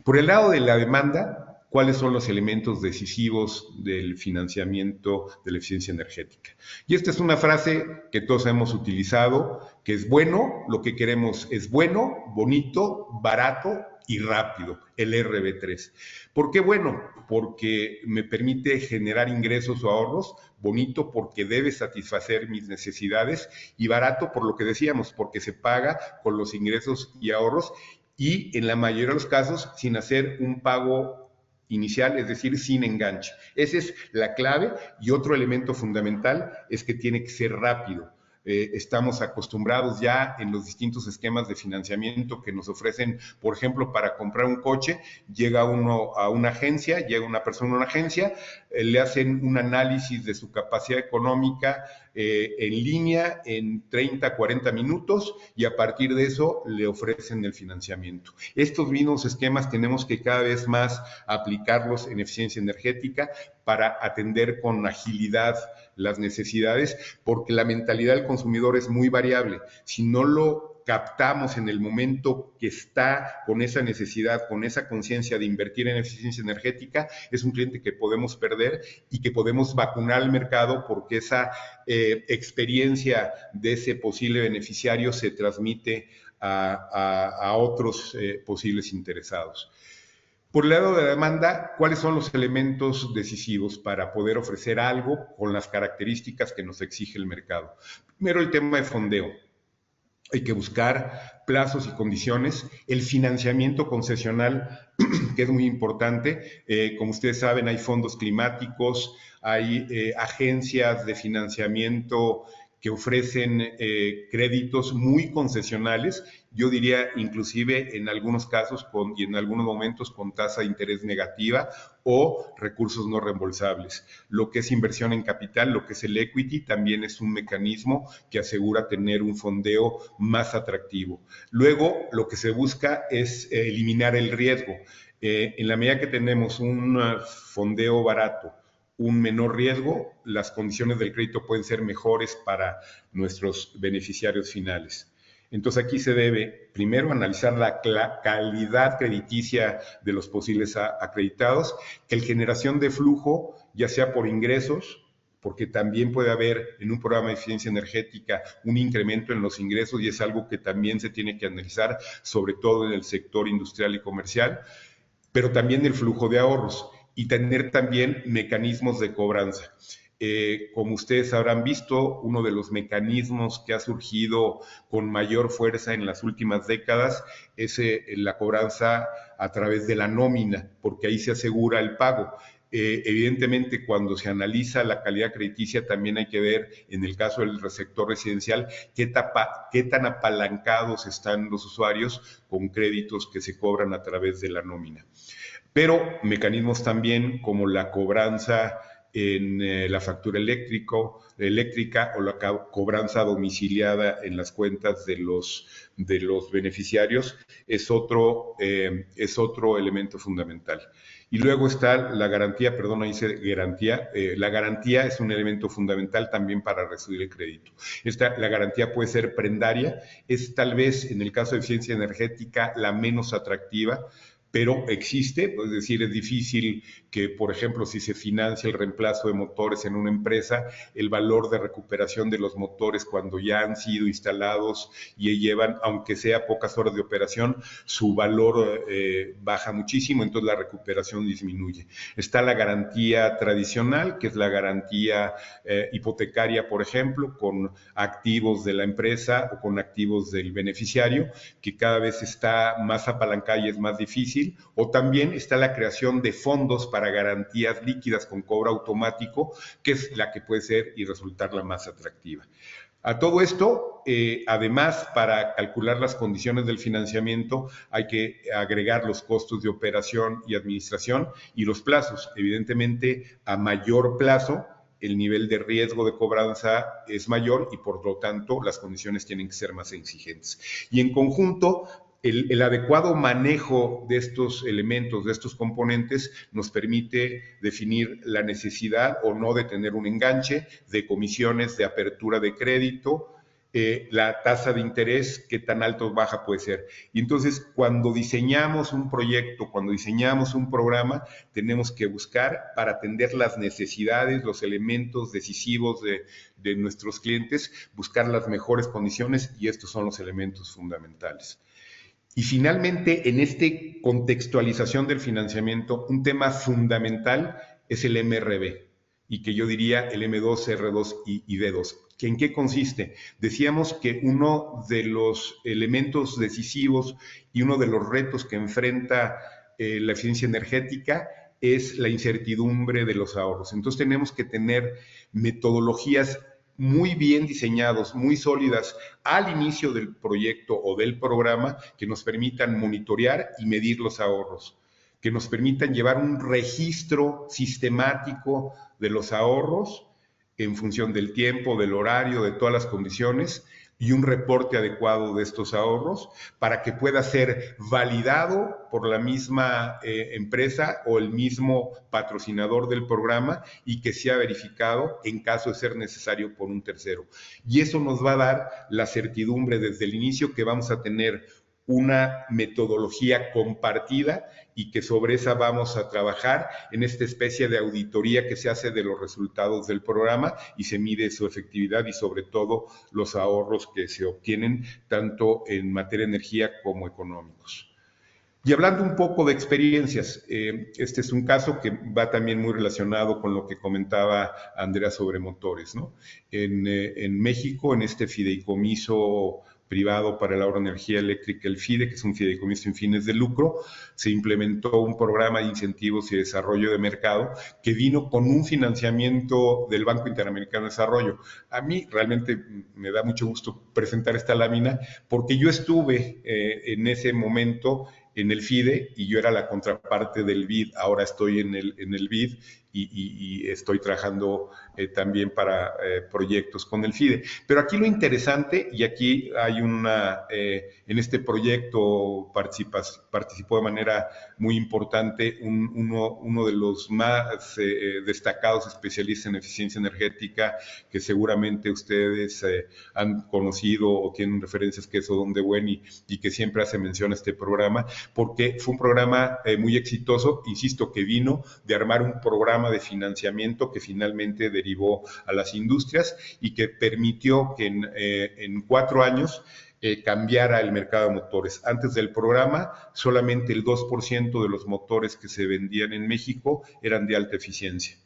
Por el lado de la demanda, ¿cuáles son los elementos decisivos del financiamiento de la eficiencia energética? Y esta es una frase que todos hemos utilizado, que es bueno, lo que queremos es bueno, bonito, barato y rápido, el RB3. ¿Por qué bueno? Porque me permite generar ingresos o ahorros, bonito porque debe satisfacer mis necesidades y barato por lo que decíamos, porque se paga con los ingresos y ahorros y en la mayoría de los casos sin hacer un pago inicial, es decir, sin enganche. Esa es la clave y otro elemento fundamental es que tiene que ser rápido. Estamos acostumbrados ya en los distintos esquemas de financiamiento que nos ofrecen, por ejemplo, para comprar un coche, llega uno a una agencia, llega una persona a una agencia, le hacen un análisis de su capacidad económica en línea en 30, 40 minutos y a partir de eso le ofrecen el financiamiento. Estos mismos esquemas tenemos que cada vez más aplicarlos en eficiencia energética para atender con agilidad las necesidades, porque la mentalidad del consumidor es muy variable. Si no lo captamos en el momento que está con esa necesidad, con esa conciencia de invertir en eficiencia energética, es un cliente que podemos perder y que podemos vacunar al mercado porque esa experiencia de ese posible beneficiario se transmite a otros posibles interesados. Por el lado de la demanda, ¿cuáles son los elementos decisivos para poder ofrecer algo con las características que nos exige el mercado? Primero, el tema de fondeo. Hay que buscar plazos y condiciones. El financiamiento concesional, que es muy importante. Como ustedes saben, hay fondos climáticos, hay agencias de financiamiento que ofrecen créditos muy concesionales, yo diría inclusive en algunos casos y en algunos momentos con tasa de interés negativa o recursos no reembolsables. Lo que es inversión en capital, lo que es el equity, también es un mecanismo que asegura tener un fondeo más atractivo. Luego, lo que se busca es eliminar el riesgo. En la medida que tenemos un fondeo barato, un menor riesgo, las condiciones del crédito pueden ser mejores para nuestros beneficiarios finales. Entonces aquí se debe primero analizar la calidad crediticia de los posibles acreditados, que la generación de flujo, ya sea por ingresos, porque también puede haber en un programa de eficiencia energética un incremento en los ingresos y es algo que también se tiene que analizar, sobre todo en el sector industrial y comercial, pero también el flujo de ahorros y tener también mecanismos de cobranza. Como ustedes habrán visto, uno de los mecanismos que ha surgido con mayor fuerza en las últimas décadas es la cobranza a través de la nómina, porque ahí se asegura el pago. Evidentemente, cuando se analiza la calidad crediticia, también hay que ver, en el caso del sector residencial, qué tan apalancados están los usuarios con créditos que se cobran a través de la nómina. Pero mecanismos también como la cobranza en la factura eléctrica o la cobranza domiciliada en las cuentas de los beneficiarios es otro elemento fundamental. Y luego está la garantía, perdón, ahí dice garantía. La garantía es un elemento fundamental también para recibir el crédito. La garantía puede ser prendaria, es tal vez en el caso de eficiencia energética la menos atractiva, pero existe, es decir, es difícil que, por ejemplo, si se financia el reemplazo de motores en una empresa, el valor de recuperación de los motores cuando ya han sido instalados y llevan, aunque sea pocas horas de operación, su valor baja muchísimo, entonces la recuperación disminuye. Está la garantía tradicional, que es la garantía hipotecaria, por ejemplo, con activos de la empresa o con activos del beneficiario, que cada vez está más apalancada y es más difícil. O también está la creación de fondos para garantías líquidas con cobro automático, que es la que puede ser y resultar la más atractiva. A todo esto, además, para calcular las condiciones del financiamiento, hay que agregar los costos de operación y administración y los plazos. Evidentemente, a mayor plazo, el nivel de riesgo de cobranza es mayor y, por lo tanto, las condiciones tienen que ser más exigentes. Y en conjunto, el adecuado manejo de estos elementos, de estos componentes, nos permite definir la necesidad o no de tener un enganche, de comisiones de apertura de crédito, la tasa de interés, qué tan alto o baja puede ser. Y entonces, cuando diseñamos un proyecto, cuando diseñamos un programa, tenemos que buscar para atender las necesidades, los elementos decisivos de nuestros clientes, buscar las mejores condiciones y estos son los elementos fundamentales. Y finalmente, en esta contextualización del financiamiento, un tema fundamental es el MRB, y que yo diría el M2, R2 y D2. ¿En qué consiste? Decíamos que uno de los elementos decisivos y uno de los retos que enfrenta la eficiencia energética es la incertidumbre de los ahorros. Entonces tenemos que tener metodologías muy bien diseñados, muy sólidas al inicio del proyecto o del programa que nos permitan monitorear y medir los ahorros, que nos permitan llevar un registro sistemático de los ahorros en función del tiempo, del horario, de todas las condiciones y un reporte adecuado de estos ahorros para que pueda ser validado por la misma empresa o el mismo patrocinador del programa y que sea verificado en caso de ser necesario por un tercero. Y eso nos va a dar la certidumbre desde el inicio que vamos a tener una metodología compartida y que sobre esa vamos a trabajar en esta especie de auditoría que se hace de los resultados del programa y se mide su efectividad y sobre todo los ahorros que se obtienen tanto en materia de energía como económicos. Y hablando un poco de experiencias, este es un caso que va también muy relacionado con lo que comentaba Andrea sobre motores, ¿no? En México, en este fideicomiso privado para el ahorro de energía eléctrica, el FIDE, que es un fideicomiso sin fines de lucro, se implementó un programa de incentivos y desarrollo de mercado que vino con un financiamiento del Banco Interamericano de Desarrollo. A mí realmente me da mucho gusto presentar esta lámina porque yo estuve en ese momento en el FIDE y yo era la contraparte del BID, ahora estoy en el BID y estoy trabajando también para proyectos con el FIDE. Pero aquí lo interesante, y aquí hay en este proyecto participó de manera muy importante uno de los más destacados especialistas en eficiencia energética que seguramente ustedes han conocido o tienen referencias, que es Odón de Buen y que siempre hace mención a este programa, porque fue un programa muy exitoso, insisto, que vino de armar un programa de financiamiento que finalmente derivó a las industrias y que permitió que en 4 años cambiara el mercado de motores. Antes del programa, solamente el 2% de los motores que se vendían en México eran de alta eficiencia.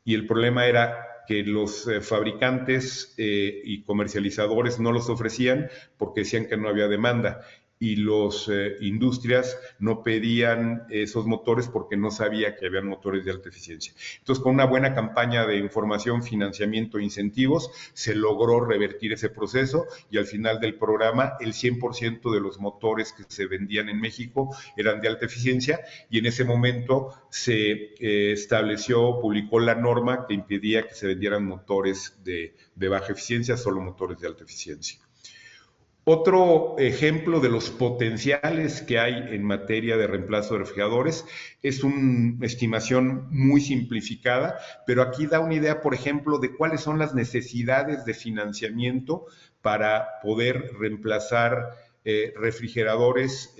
Y el problema era que los fabricantes y comercializadores no los ofrecían porque decían que no había demanda. Y las industrias no pedían esos motores porque no sabía que habían motores de alta eficiencia. Entonces, con una buena campaña de información, financiamiento e incentivos, se logró revertir ese proceso y al final del programa el 100% de los motores que se vendían en México eran de alta eficiencia y en ese momento se publicó la norma que impedía que se vendieran motores de baja eficiencia, solo motores de alta eficiencia. Otro ejemplo de los potenciales que hay en materia de reemplazo de refrigeradores es una estimación muy simplificada, pero aquí da una idea, por ejemplo, de cuáles son las necesidades de financiamiento para poder reemplazar refrigeradores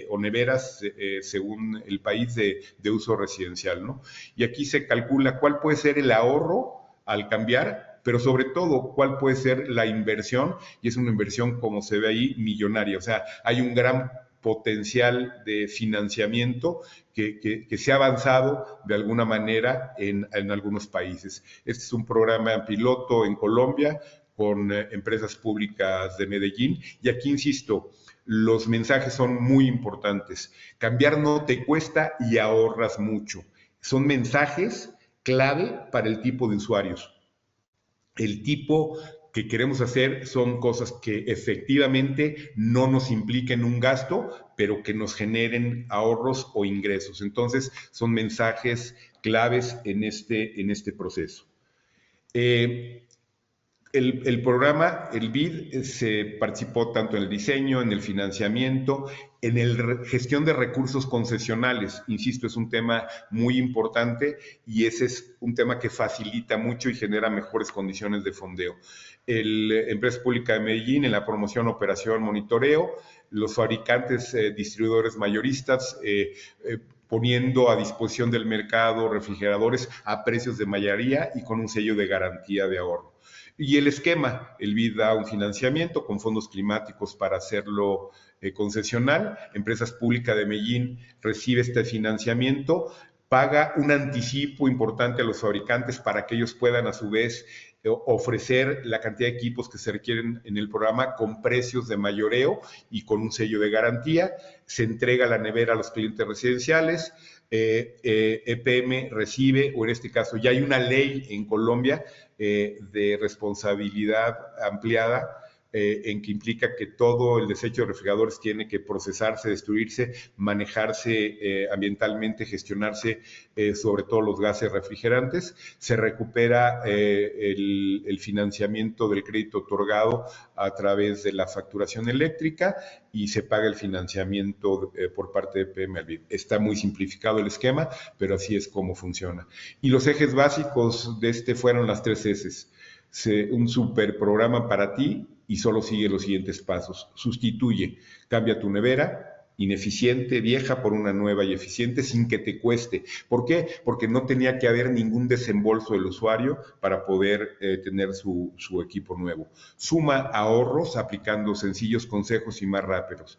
o neveras según el país de uso residencial, ¿no? Y aquí se calcula cuál puede ser el ahorro al cambiar, pero sobre todo, cuál puede ser la inversión, y es una inversión, como se ve ahí, millonaria. O sea, hay un gran potencial de financiamiento que se ha avanzado de alguna manera en algunos países. Este es un programa piloto en Colombia con empresas públicas de Medellín, y aquí insisto, los mensajes son muy importantes. Cambiar no te cuesta y ahorras mucho. Son mensajes clave para el tipo de usuarios. El tipo que queremos hacer son cosas que efectivamente no nos impliquen un gasto, pero que nos generen ahorros o ingresos. Entonces, son mensajes claves en este proceso. El programa, el BID, se participó tanto en el diseño, en el financiamiento, en la gestión de recursos concesionales. Insisto, es un tema muy importante y ese es un tema que facilita mucho y genera mejores condiciones de fondeo. La Empresa Pública de Medellín, en la promoción, operación, monitoreo, los fabricantes, distribuidores mayoristas, poniendo a disposición del mercado refrigeradores a precios de mayoría y con un sello de garantía de ahorro. Y el esquema, el BID da un financiamiento con fondos climáticos para hacerlo concesional. Empresas Públicas de Medellín recibe este financiamiento, paga un anticipo importante a los fabricantes para que ellos puedan a su vez ofrecer la cantidad de equipos que se requieren en el programa con precios de mayoreo y con un sello de garantía. Se entrega la nevera a los clientes residenciales. EPM recibe, o en este caso ya hay una ley en Colombia de responsabilidad ampliada en que implica que todo el desecho de refrigeradores tiene que procesarse, destruirse, manejarse ambientalmente, gestionarse sobre todo los gases refrigerantes. Se recupera el financiamiento del crédito otorgado a través de la facturación eléctrica y se paga el financiamiento por parte de EPM al BID. Está muy simplificado el esquema, pero así es como funciona. Y los ejes básicos de fueron las 3 S's. Un super programa para ti y solo sigue los siguientes pasos. Sustituye, cambia tu nevera, ineficiente, vieja, por una nueva y eficiente, sin que te cueste. ¿Por qué? Porque no tenía que haber ningún desembolso del usuario para poder tener su equipo nuevo. Suma ahorros aplicando sencillos consejos y más rápidos.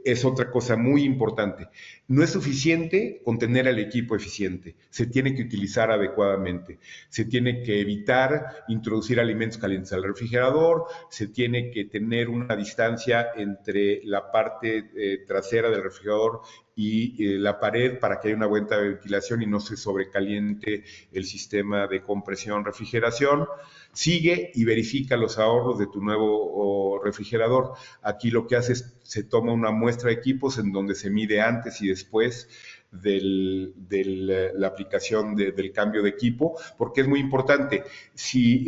Es otra cosa muy importante. No es suficiente con tener al equipo eficiente, se tiene que utilizar adecuadamente, se tiene que evitar introducir alimentos calientes al refrigerador, se tiene que tener una distancia entre la parte trasera del refrigerador y la pared para que haya una buena ventilación y no se sobrecaliente el sistema de compresión-refrigeración. Sigue y verifica los ahorros de tu nuevo refrigerador. Aquí lo que hace es, se toma una muestra de equipos en donde se mide antes y después de la aplicación del cambio de equipo, porque es muy importante. Si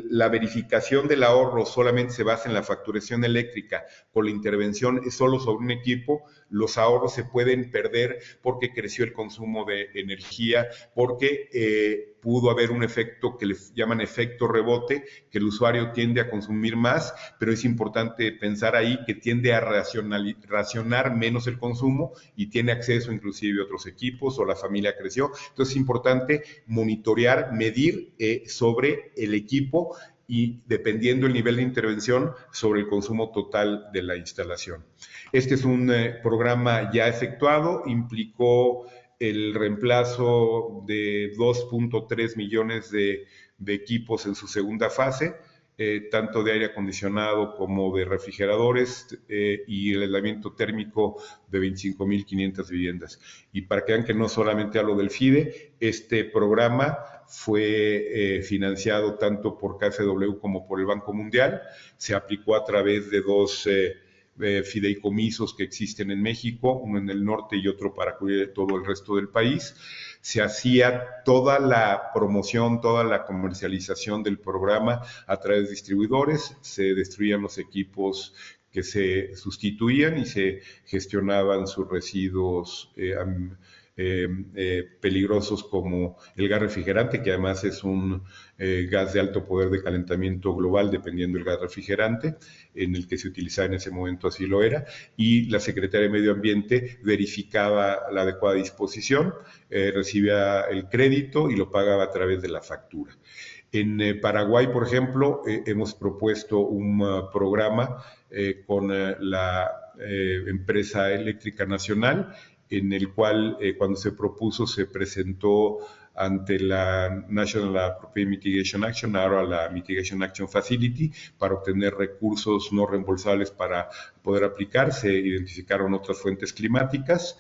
la verificación del ahorro solamente se basa en la facturación eléctrica, con la intervención es solo sobre un equipo, los ahorros se pueden perder porque creció el consumo de energía, porque pudo haber un efecto que le llaman efecto rebote, que el usuario tiende a consumir más, pero es importante pensar ahí que tiende a racionar menos el consumo y tiene acceso inclusive a otros equipos o la familia creció. Entonces es importante monitorear, medir sobre el equipo y dependiendo el nivel de intervención sobre el consumo total de la instalación. Este es un programa ya efectuado, implicó el reemplazo de 2.3 millones de equipos en su segunda fase, tanto de aire acondicionado como de refrigeradores y el aislamiento térmico de 25.500 viviendas. Y para que vean que no solamente hablo del FIDE, este programa fue financiado tanto por KfW como por el Banco Mundial, se aplicó a través de dos fideicomisos que existen en México, uno en el norte y otro para cubrir todo el resto del país. Se hacía toda la promoción, toda la comercialización del programa a través de distribuidores, se destruían los equipos que se sustituían y se gestionaban sus residuos peligrosos como el gas refrigerante, que además es un gas de alto poder de calentamiento global, dependiendo del gas refrigerante, en el que se utilizaba en ese momento, así lo era, y la Secretaría de Medio Ambiente verificaba la adecuada disposición, recibía el crédito y lo pagaba a través de la factura. En Paraguay, por ejemplo, hemos propuesto un programa con la empresa eléctrica nacional, en el cual cuando se propuso se presentó ante la National Appropriate Mitigation Action, ahora la Mitigation Action Facility, para obtener recursos no reembolsables para poder aplicar. Se identificaron otras fuentes climáticas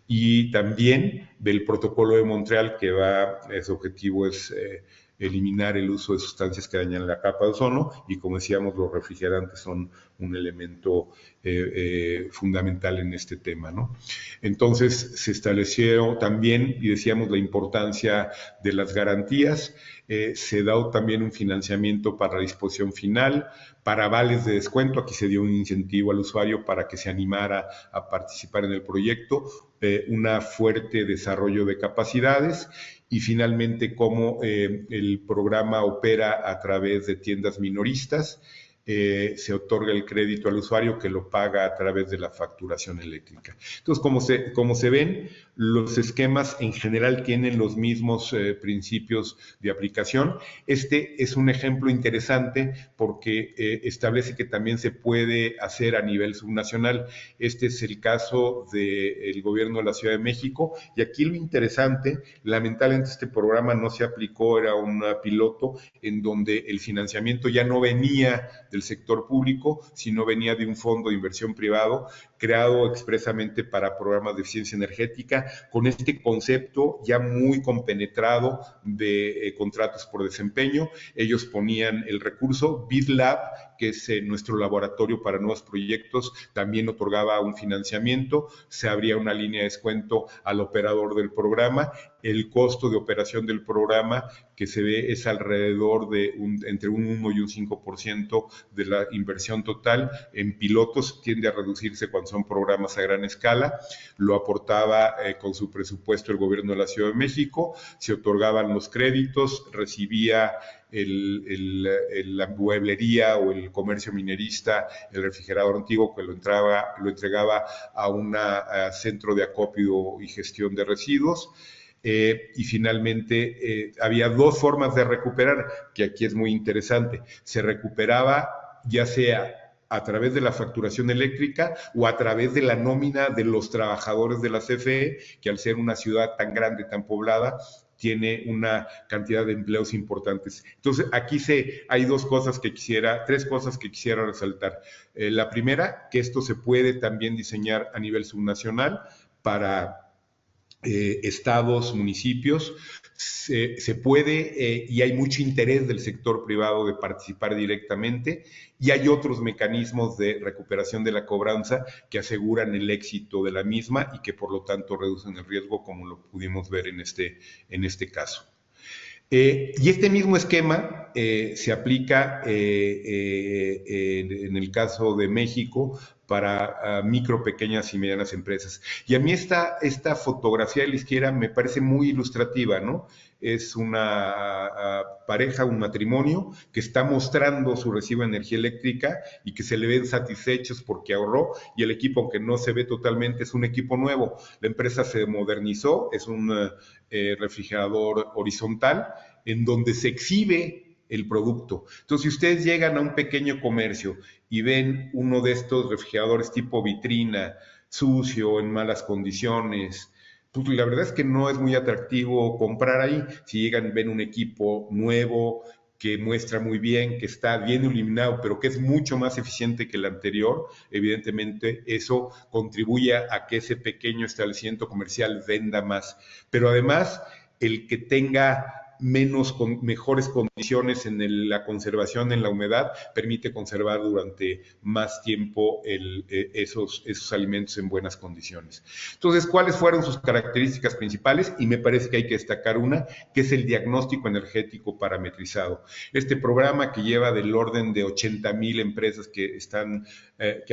y también del protocolo de Montreal, que su objetivo es eliminar el uso de sustancias que dañan la capa de ozono, y como decíamos, los refrigerantes son un elemento fundamental en este tema, ¿no? Entonces se estableció también, y decíamos, la importancia de las garantías. Se da también un financiamiento para la disposición final, para vales de descuento. Aquí se dio un incentivo al usuario para que se animara a participar en el proyecto, un fuerte desarrollo de capacidades, y finalmente cómo el programa opera a través de tiendas minoristas. Se otorga el crédito al usuario, que lo paga a través de la facturación eléctrica. Entonces, como se ven, los esquemas en general tienen los mismos principios de aplicación. Este es un ejemplo interesante porque establece que también se puede hacer a nivel subnacional. Este es el caso del gobierno de la Ciudad de México, y aquí lo interesante, lamentablemente este programa no se aplicó, era un piloto en donde el financiamiento ya no venía del sector público, sino venía de un fondo de inversión privado creado expresamente para programas de eficiencia energética, con este concepto ya muy compenetrado de contratos por desempeño. Ellos ponían el recurso. BidLab, que es nuestro laboratorio para nuevos proyectos, también otorgaba un financiamiento, se abría una línea de descuento al operador del programa. el costo de operación del programa, que se ve es alrededor de entre un 1 y un 5% de la inversión total. En pilotos tiende a reducirse cuando son programas a gran escala. Lo aportaba con su presupuesto el gobierno de la Ciudad de México, se otorgaban los créditos, recibía la mueblería o el comercio minerista, el refrigerador antiguo, que lo entregaba a un centro de acopio y gestión de residuos. Y finalmente había dos formas de recuperar, que aquí es muy interesante. Se recuperaba ya sea a través de la facturación eléctrica o a través de la nómina de los trabajadores de la CFE, que al ser una ciudad tan grande, tan poblada, tiene una cantidad de empleos importantes. Entonces, aquí hay tres cosas que quisiera resaltar. La primera, que esto se puede también diseñar a nivel subnacional para estados, municipios. Se puede y hay mucho interés del sector privado de participar directamente, y hay otros mecanismos de recuperación de la cobranza que aseguran el éxito de la misma y que por lo tanto reducen el riesgo, como lo pudimos ver en este caso. Y este mismo esquema se aplica en el caso de México para micro, pequeñas y medianas empresas. Y a mí esta fotografía de la izquierda me parece muy ilustrativa, ¿no? Es una pareja, un matrimonio, que está mostrando su recibo de energía eléctrica y que se le ven satisfechos porque ahorró, y el equipo, aunque no se ve totalmente, es un equipo nuevo. La empresa se modernizó, es un refrigerador horizontal en donde se exhibe el producto. Entonces, si ustedes llegan a un pequeño comercio y ven uno de estos refrigeradores tipo vitrina, sucio, en malas condiciones, pues la verdad es que no es muy atractivo comprar ahí. Si llegan y ven un equipo nuevo, que muestra muy bien, que está bien iluminado, pero que es mucho más eficiente que el anterior, evidentemente eso contribuye a que ese pequeño establecimiento comercial venda más. Pero además, el que tenga mejores condiciones en la conservación en la humedad permite conservar durante más tiempo esos alimentos en buenas condiciones. Entonces, ¿cuáles fueron sus características principales? Y me parece que hay que destacar una, que es el diagnóstico energético parametrizado. Este programa, que lleva del orden de 80,000 empresas que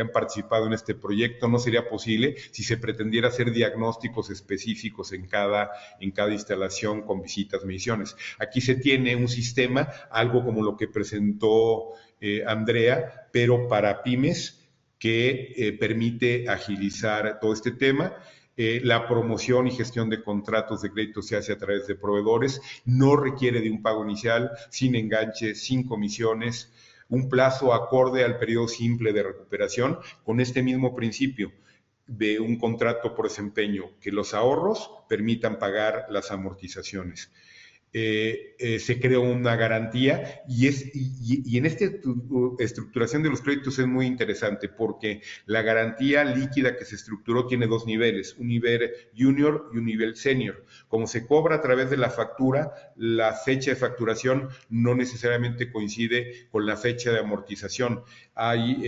han participado en este proyecto, no sería posible si se pretendiera hacer diagnósticos específicos en cada instalación con visitas, mediciones. Aquí se tiene un sistema, algo como lo que presentó Andrea, pero para pymes, que permite agilizar todo este tema. La promoción y gestión de contratos de crédito se hace a través de proveedores, no requiere de un pago inicial, sin enganche, sin comisiones, un plazo acorde al periodo simple de recuperación, con este mismo principio de un contrato por desempeño, que los ahorros permitan pagar las amortizaciones. Se creó una garantía, y en esta estructuración de los créditos es muy interesante, porque la garantía líquida que se estructuró tiene dos niveles, un nivel junior y un nivel senior. Como se cobra a través de la factura, la fecha de facturación no necesariamente coincide con la fecha de amortización. Hay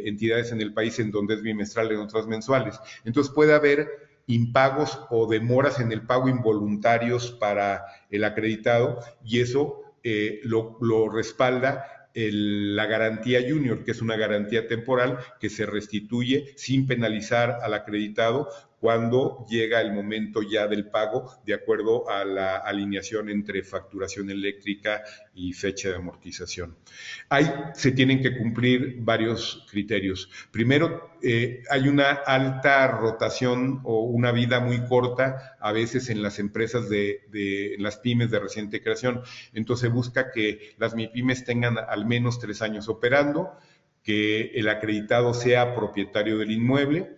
entidades en el país en donde es bimestral, en otras mensuales. Entonces puede haber impagos o demoras en el pago involuntarios para el acreditado, y eso lo respalda la garantía junior, que es una garantía temporal que se restituye sin penalizar al acreditado cuando llega el momento ya del pago, de acuerdo a la alineación entre facturación eléctrica y fecha de amortización. Ahí se tienen que cumplir varios criterios. Primero, hay una alta rotación o una vida muy corta a veces en las empresas en las pymes de reciente creación. Entonces busca que las MIPYMES tengan al menos 3 años operando, que el acreditado sea propietario del inmueble,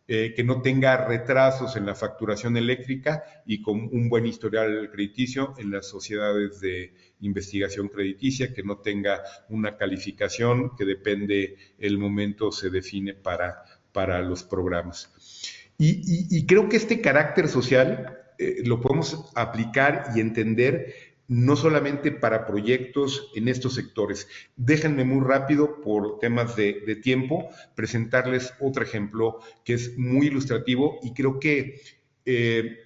que no tenga retrasos en la facturación eléctrica y con un buen historial crediticio en las sociedades de investigación crediticia, que no tenga una calificación que depende, el momento se define para los programas. Y creo que este carácter social lo podemos aplicar y entender no solamente para proyectos en estos sectores. Déjenme muy rápido, por temas de tiempo, presentarles otro ejemplo que es muy ilustrativo, y creo que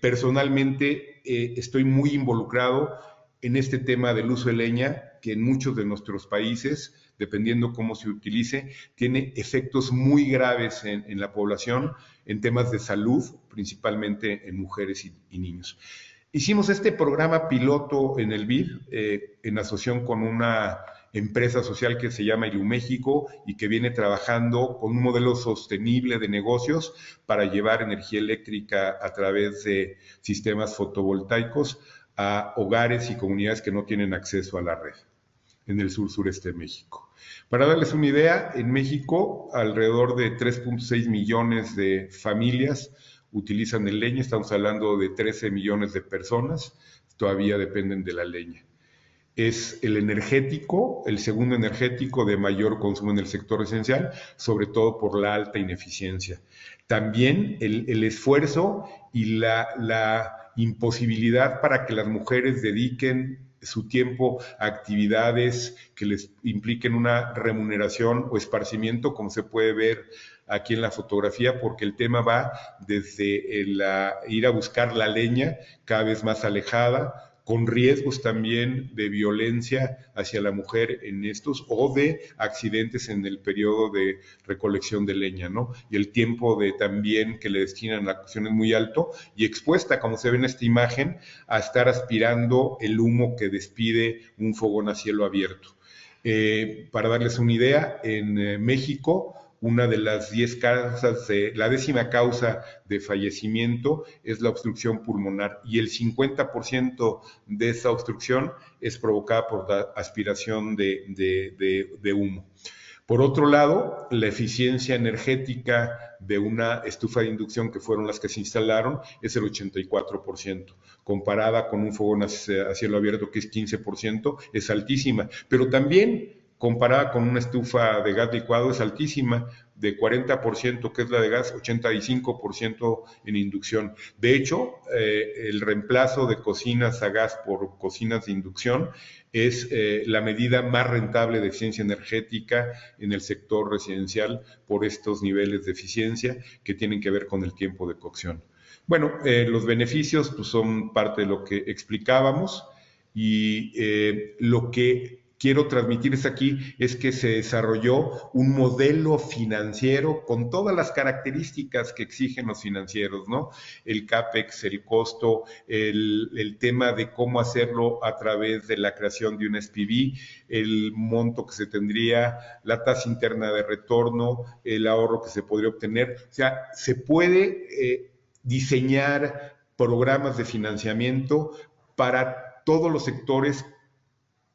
Personalmente estoy muy involucrado en este tema del uso de leña, que en muchos de nuestros países, dependiendo cómo se utilice, tiene efectos muy graves en la población, en temas de salud, principalmente en mujeres y niños. Hicimos este programa piloto en el BID, en asociación con una empresa social que se llama Iluméxico y que viene trabajando con un modelo sostenible de negocios para llevar energía eléctrica a través de sistemas fotovoltaicos a hogares y comunidades que no tienen acceso a la red en el sur-sureste de México. Para darles una idea, en México alrededor de 3.6 millones de familias utilizan el leña, estamos hablando de 13 millones de personas, todavía dependen de la leña. Es el energético, el segundo energético de mayor consumo en el sector residencial, sobre todo por la alta ineficiencia. También el esfuerzo y la imposibilidad para que las mujeres dediquen su tiempo a actividades que les impliquen una remuneración o esparcimiento, como se puede ver aquí en la fotografía, porque el tema va desde ir a buscar la leña cada vez más alejada, con riesgos también de violencia hacia la mujer en estos o de accidentes en el periodo de recolección de leña, ¿no? Y el tiempo de también que le destinan a la cocción es muy alto y expuesta, como se ve en esta imagen, a estar aspirando el humo que despide un fogón a cielo abierto. Para darles una idea, en México, una de las 10 causas, la 10ª causa de fallecimiento es la obstrucción pulmonar y el 50% de esa obstrucción es provocada por la aspiración de humo. Por otro lado, la eficiencia energética de una estufa de inducción, que fueron las que se instalaron, es el 84%, comparada con un fogón a cielo abierto, que es 15%, es altísima, pero también comparada con una estufa de gas licuado es altísima, de 40% que es la de gas, 85% en inducción. De hecho, el reemplazo de cocinas a gas por cocinas de inducción es la medida más rentable de eficiencia energética en el sector residencial por estos niveles de eficiencia que tienen que ver con el tiempo de cocción. Bueno, los beneficios pues, son parte de lo que explicábamos y lo que quiero transmitirles aquí es que se desarrolló un modelo financiero con todas las características que exigen los financieros, ¿no? El CAPEX, el costo, el tema de cómo hacerlo a través de la creación de un SPV, el monto que se tendría, la tasa interna de retorno, el ahorro que se podría obtener. O sea, se puede diseñar programas de financiamiento para todos los sectores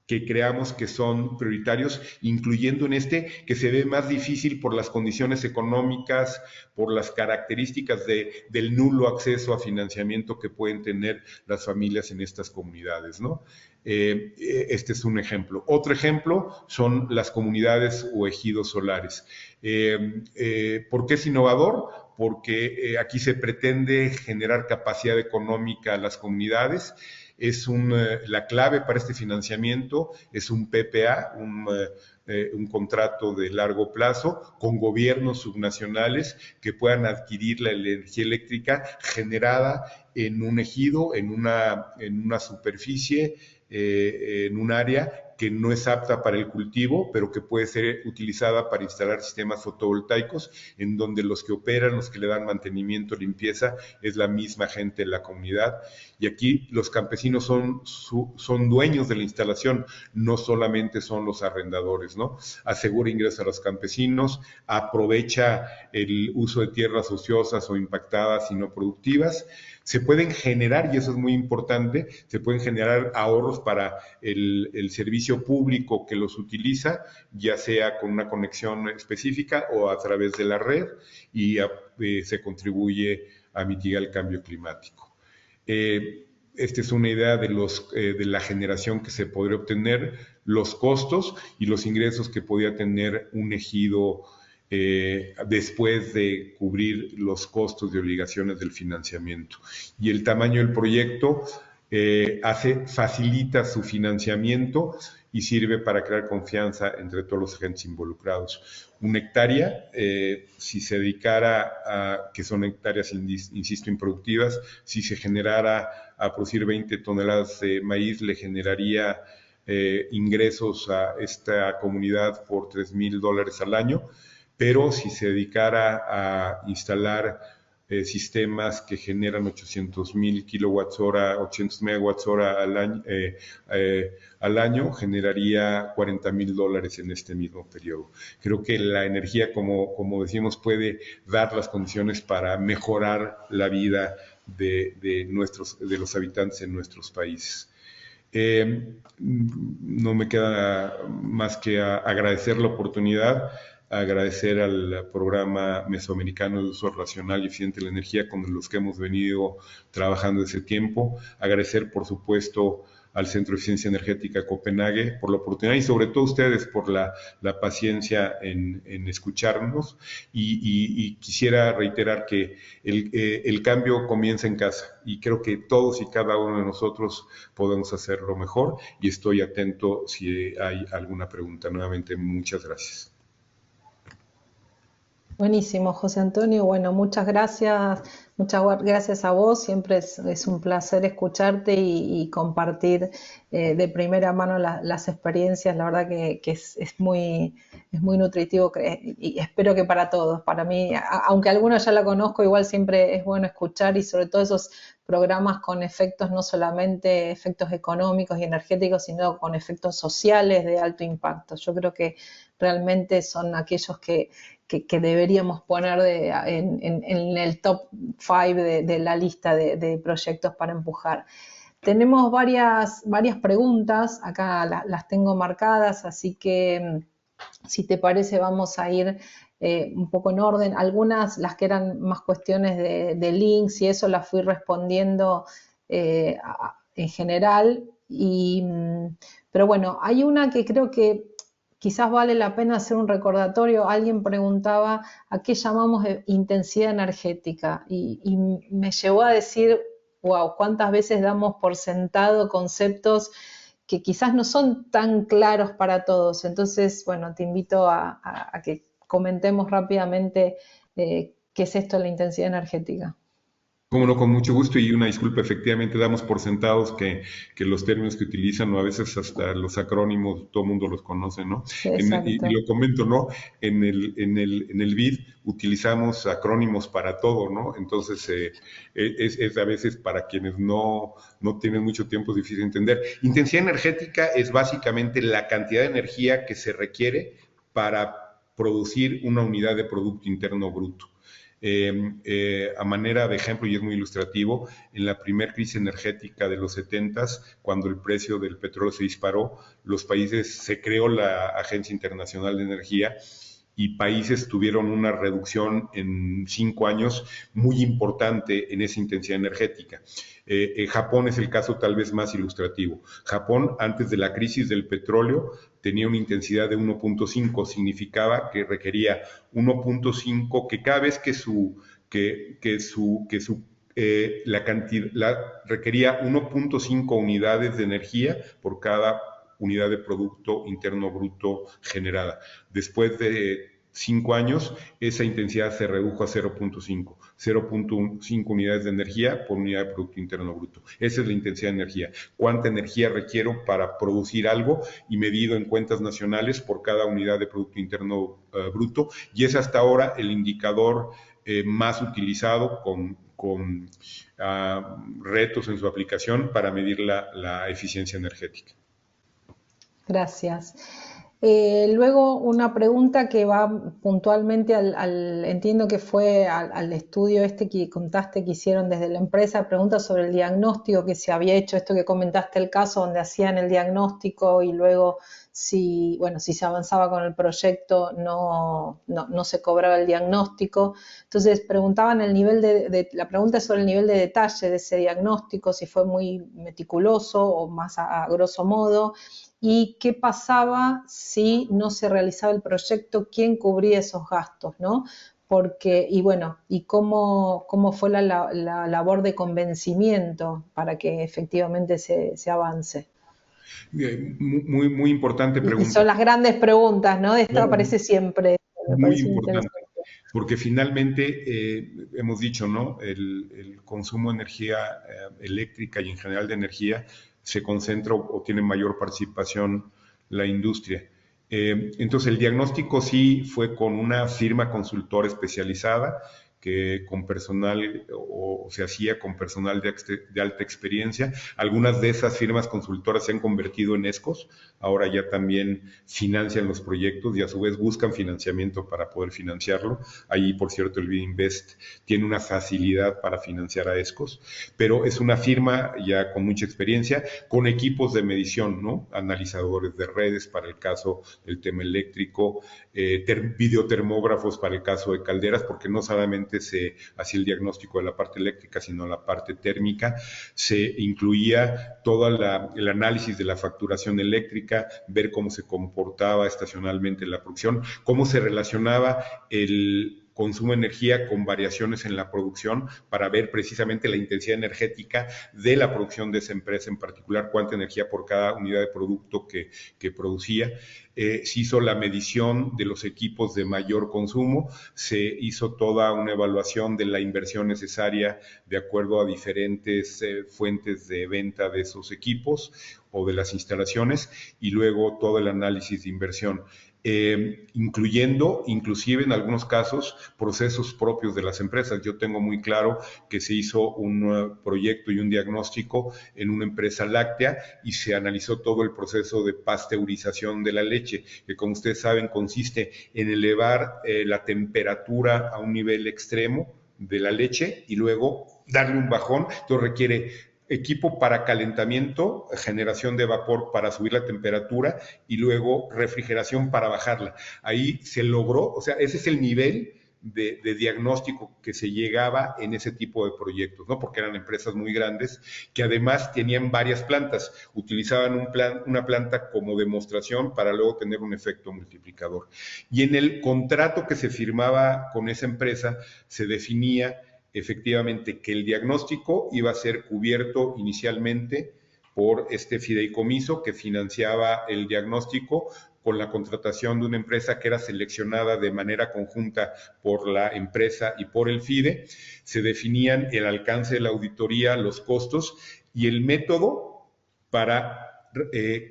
que creamos que son prioritarios, incluyendo en este que se ve más difícil por las condiciones económicas, por las características del nulo acceso a financiamiento que pueden tener las familias en estas comunidades, ¿no? Este es un ejemplo. Otro ejemplo son las comunidades o ejidos solares. ¿Por qué es innovador? Porque aquí se pretende generar capacidad económica a las comunidades. La clave para este financiamiento es un PPA, un contrato de largo plazo con gobiernos subnacionales que puedan adquirir la energía eléctrica generada en un ejido, en una superficie, en un área que no es apta para el cultivo, pero que puede ser utilizada para instalar sistemas fotovoltaicos, en donde los que operan, los que le dan mantenimiento, limpieza, es la misma gente de la comunidad. Y aquí los campesinos son dueños de la instalación, no solamente son los arrendadores, ¿no? Asegura ingresos a los campesinos, aprovecha el uso de tierras ociosas o impactadas y no productivas. Se pueden generar, y eso es muy importante, se pueden generar ahorros para el servicio público que los utiliza, ya sea con una conexión específica o a través de la red, y se contribuye a mitigar el cambio climático. Esta es una idea de la generación que se podría obtener, los costos y los ingresos que podría tener un ejido después de cubrir los costos y obligaciones del financiamiento. Y el tamaño del proyecto facilita su financiamiento y sirve para crear confianza entre todos los agentes involucrados. Una hectárea, si se dedicara a, que son hectáreas, insisto, improductivas, si se generara a producir 20 toneladas de maíz, le generaría ingresos a esta comunidad por $3,000 al año, pero si se dedicara a instalar sistemas que generan 800,000 kilowatts hora, 800 megawatts hora al año, generaría $40,000 en este mismo periodo. Creo que la energía, como decimos, puede dar las condiciones para mejorar la vida de los habitantes en nuestros países. No me queda más que agradecer la oportunidad, agradecer al programa mesoamericano de uso racional y eficiente de la energía con los que hemos venido trabajando ese tiempo, agradecer por supuesto al Centro de Eficiencia Energética Copenhague por la oportunidad y sobre todo ustedes por la paciencia en escucharnos y quisiera reiterar que el cambio comienza en casa y creo que todos y cada uno de nosotros podemos hacerlo mejor y estoy atento si hay alguna pregunta. Nuevamente, muchas gracias. Buenísimo, José Antonio. Bueno, muchas gracias a vos. Siempre es un placer escucharte y compartir de primera mano las experiencias. La verdad que es muy nutritivo y espero que para todos. Para mí, aunque algunos ya la conozco, igual siempre es bueno escuchar y sobre todo esos programas con efectos, no solamente efectos económicos y energéticos, sino con efectos sociales de alto impacto. Yo creo que realmente son aquellos que deberíamos poner en el top 5 de la lista de proyectos para empujar. Tenemos varias preguntas, acá las tengo marcadas, así que si te parece vamos a ir un poco en orden. Algunas, las que eran más cuestiones de links y eso, las fui respondiendo en general, pero bueno, hay una que creo que quizás vale la pena hacer un recordatorio. Alguien preguntaba a qué llamamos intensidad energética y me llevó a decir, wow, cuántas veces damos por sentado conceptos que quizás no son tan claros para todos. Entonces, bueno, te invito a que comentemos rápidamente qué es esto de la intensidad energética. Como no, con mucho gusto y una disculpa, efectivamente damos por sentados que los términos que utilizan o a veces hasta los acrónimos, todo el mundo los conoce, ¿no? Y lo comento, ¿no? En el BID utilizamos acrónimos para todo, ¿no? Entonces es a veces para quienes no tienen mucho tiempo es difícil entender. Intensidad energética es básicamente la cantidad de energía que se requiere para producir una unidad de Producto Interno Bruto. A manera de ejemplo, y es muy ilustrativo, en la primera crisis energética de los 70s, cuando el precio del petróleo se disparó, se creó la Agencia Internacional de Energía y países tuvieron una reducción en 5 años muy importante en esa intensidad energética. Japón es el caso tal vez más ilustrativo. Japón, antes de la crisis del petróleo, tenía una intensidad de 1.5, significaba que requería 1.5, que cada vez requería 1.5 unidades de energía por cada unidad de Producto Interno Bruto generada. Después de 5 años, esa intensidad se redujo a 0.5 unidades de energía por unidad de Producto Interno Bruto. Esa es la intensidad de energía. ¿Cuánta energía requiero para producir algo? Y medido en cuentas nacionales por cada unidad de Producto Interno Bruto. Y es hasta ahora el indicador más utilizado con retos en su aplicación para medir la eficiencia energética. Gracias. Luego una pregunta que va puntualmente entiendo que fue al estudio este que contaste que hicieron desde la empresa, pregunta sobre el diagnóstico que se había hecho, esto que comentaste el caso donde hacían el diagnóstico y luego si se avanzaba con el proyecto no se cobraba el diagnóstico. Entonces preguntaban la pregunta es sobre el nivel de detalle de ese diagnóstico, si fue muy meticuloso o más a grosso modo. ¿Y qué pasaba si no se realizaba el proyecto? ¿Quién cubría esos gastos, no? Y cómo fue la labor de convencimiento para que efectivamente se avance. Muy importante Y pregunta. son las grandes preguntas, ¿no? Esto Claro, aparece siempre, me muy parece importante, interesante. porque finalmente hemos dicho, ¿no? El consumo de energía eléctrica y en general de energía se concentra o tiene mayor participación la industria. Entonces el diagnóstico sí fue con una firma consultora especializada que con personal o se hacía con personal de alta experiencia. Algunas de esas firmas consultoras se han convertido en ESCOs, ahora ya también financian los proyectos y a su vez buscan financiamiento para poder financiarlo. Ahí, por cierto, el BIDinvest tiene una facilidad para financiar a ESCOs, pero es una firma ya con mucha experiencia, con equipos de medición, ¿no? Analizadores de redes para el caso del tema eléctrico, videotermógrafos para el caso de calderas, porque no solamente se hacía el diagnóstico de la parte eléctrica, sino la parte térmica. Se incluía todo el análisis de la facturación eléctrica, ver cómo se comportaba estacionalmente la producción, cómo se relacionaba el consumo de energía con variaciones en la producción para ver precisamente la intensidad energética de la producción de esa empresa en particular, cuánta energía por cada unidad de producto que producía. Se hizo la medición de los equipos de mayor consumo, se hizo toda una evaluación de la inversión necesaria de acuerdo a diferentes fuentes de venta de esos equipos o de las instalaciones y luego todo el análisis de inversión. Incluyendo, inclusive en algunos casos, procesos propios de las empresas. Yo tengo muy claro que se hizo un proyecto y un diagnóstico en una empresa láctea y se analizó todo el proceso de pasteurización de la leche, que como ustedes saben consiste en elevar la temperatura a un nivel extremo de la leche y luego darle un bajón. Entonces requiere equipo para calentamiento, generación de vapor para subir la temperatura y luego refrigeración para bajarla. Ahí se logró, o sea, ese es el nivel de diagnóstico que se llegaba en ese tipo de proyectos, ¿no? Porque eran empresas muy grandes que además tenían varias plantas, utilizaban una planta como demostración para luego tener un efecto multiplicador. Y en el contrato que se firmaba con esa empresa se definía efectivamente que el diagnóstico iba a ser cubierto inicialmente por este fideicomiso que financiaba el diagnóstico con la contratación de una empresa que era seleccionada de manera conjunta por la empresa y por el FIDE. Se definían el alcance de la auditoría, los costos y el método para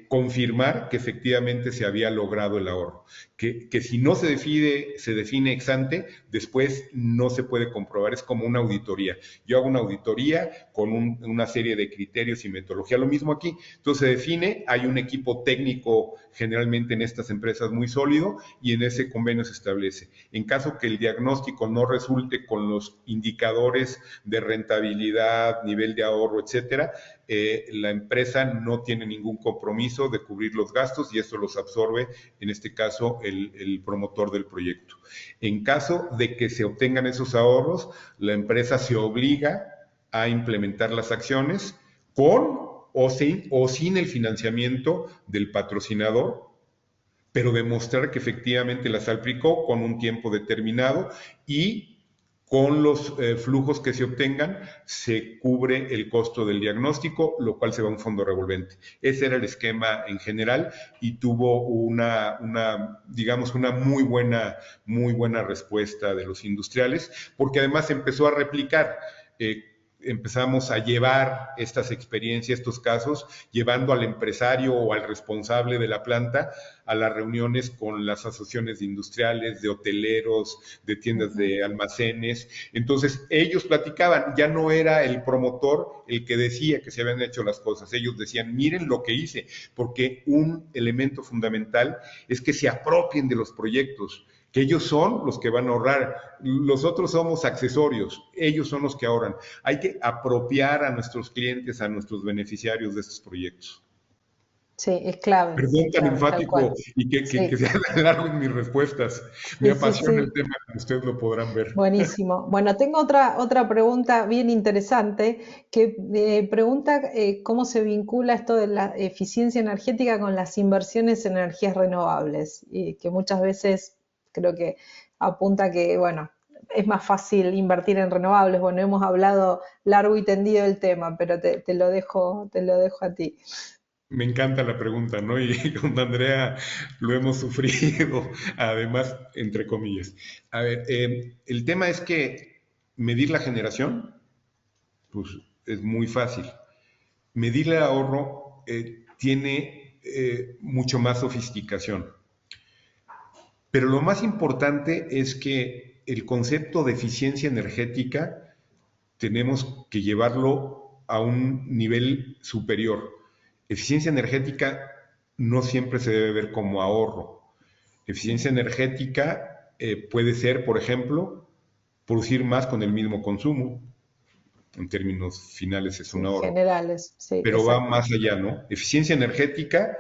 confirmar que efectivamente se había logrado el ahorro. Que si no se define ex ante, después no se puede comprobar, es como una auditoría. Yo hago una auditoría con una serie de criterios y metodología, lo mismo aquí. Entonces se define, hay un equipo técnico generalmente en estas empresas muy sólido y en ese convenio se establece. En caso que el diagnóstico no resulte con los indicadores de rentabilidad, nivel de ahorro, etcétera, la empresa no tiene ningún compromiso de cubrir los gastos y eso los absorbe, en este caso, el promotor del proyecto. En caso de que se obtengan esos ahorros, la empresa se obliga a implementar las acciones con o sin el financiamiento del patrocinador, pero demostrar que efectivamente las aplicó con un tiempo determinado y con los flujos que se obtengan se cubre el costo del diagnóstico, lo cual se va a un fondo revolvente. Ese era el esquema en general y tuvo digamos, una muy buena respuesta de los industriales, porque además empezó a replicar. Empezamos a llevar estas experiencias, estos casos, llevando al empresario o al responsable de la planta a las reuniones con las asociaciones de industriales, de hoteleros, de tiendas de almacenes. Entonces, ellos platicaban, ya no era el promotor el que decía que se habían hecho las cosas, ellos decían, miren lo que hice, porque un elemento fundamental es que se apropien de los proyectos, que ellos son los que van a ahorrar, los otros somos accesorios, ellos son los que ahorran. Hay que apropiar a nuestros clientes, a nuestros beneficiarios de estos proyectos. Sí, es clave, Perdón tan tal cual. enfático y que Sí, sea tan largo en mis respuestas. Me sí, sí, apasiona el sí. tema, como ustedes lo podrán ver. Buenísimo. Bueno, tengo otra pregunta bien interesante que pregunta cómo se vincula esto de la eficiencia energética con las inversiones en energías renovables, y que muchas veces creo que apunta que, bueno, es más fácil invertir en renovables. Bueno, hemos hablado largo y tendido del tema, pero te lo dejo a ti. Me encanta la pregunta, ¿no? Y con Andrea lo hemos sufrido, además, entre comillas. A ver, el tema es que medir la generación, pues es muy fácil. Medir el ahorro tiene mucho más sofisticación. Pero lo más importante es que el concepto de eficiencia energética tenemos que llevarlo a un nivel superior. Eficiencia energética no siempre se debe ver como ahorro. Eficiencia energética puede ser, por ejemplo, producir más con el mismo consumo. En términos finales es un Sí, ahorro. generales, sí, Pero va exacto. más allá, ¿no? Eficiencia energética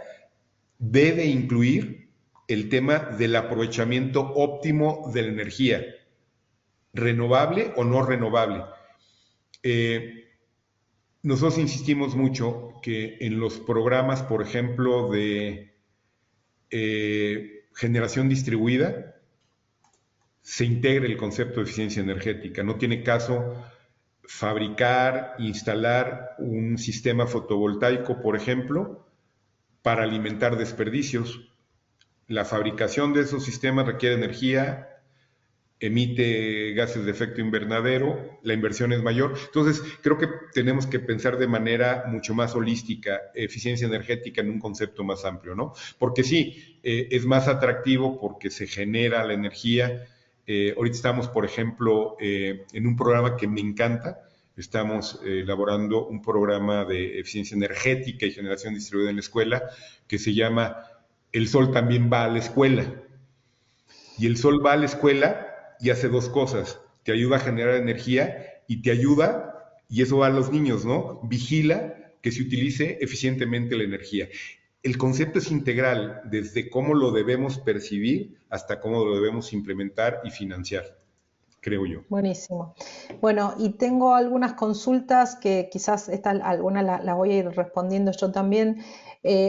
debe incluir el tema del aprovechamiento óptimo de la energía, renovable o no renovable. Eh, Nosotros insistimos mucho que en los programas, por ejemplo, de generación distribuida, se integre el concepto de eficiencia energética. No tiene caso fabricar, instalar un sistema fotovoltaico, por ejemplo, para alimentar desperdicios. La fabricación de esos sistemas requiere energía, emite gases de efecto invernadero, la inversión es mayor. Entonces, creo que tenemos que pensar de manera mucho más holística, eficiencia energética en un concepto más amplio, ¿no? Porque sí, es más atractivo porque se genera la energía. Ahorita estamos, por ejemplo, en un programa que me encanta. Estamos elaborando un programa de eficiencia energética y generación distribuida en la escuela que se llama El Sol también va a la escuela. Y el sol va a la escuela y hace dos cosas. Te ayuda a generar energía y te ayuda, y eso va a los niños, ¿no? Vigila que se utilice eficientemente la energía. El concepto es integral, desde cómo lo debemos percibir hasta cómo lo debemos implementar y financiar, creo yo. Buenísimo. Bueno, y tengo algunas consultas que quizás algunas las voy a ir respondiendo yo también.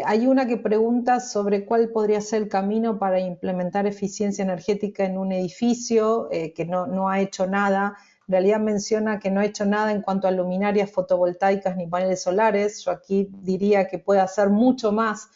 Hay una que pregunta sobre cuál podría ser el camino para implementar eficiencia energética en un edificio que no ha hecho nada. En realidad menciona que no ha hecho nada en cuanto a luminarias fotovoltaicas ni paneles solares. Yo aquí diría que puede hacer mucho más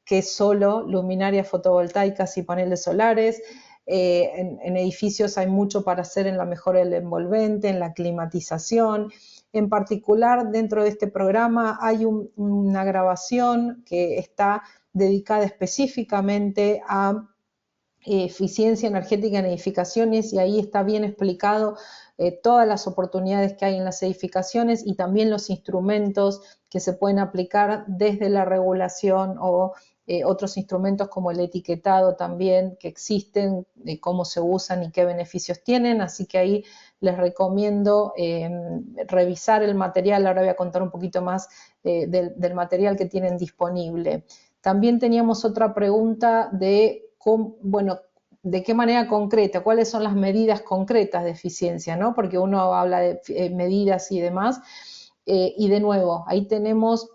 que solo luminarias fotovoltaicas y paneles solares. En edificios hay mucho para hacer en la mejora del envolvente, en la climatización. En particular, dentro de este programa hay una grabación que está dedicada específicamente a eficiencia energética en edificaciones y ahí está bien explicado todas las oportunidades que hay en las edificaciones y también los instrumentos que se pueden aplicar desde la regulación o otros instrumentos como el etiquetado también que existen, cómo se usan y qué beneficios tienen, así que ahí les recomiendo revisar el material. Ahora voy a contar un poquito más del material que tienen disponible. También teníamos otra pregunta de bueno, de qué manera concreta, cuáles son las medidas concretas de eficiencia, ¿no? Porque uno habla de medidas y demás. Y de nuevo, ahí tenemos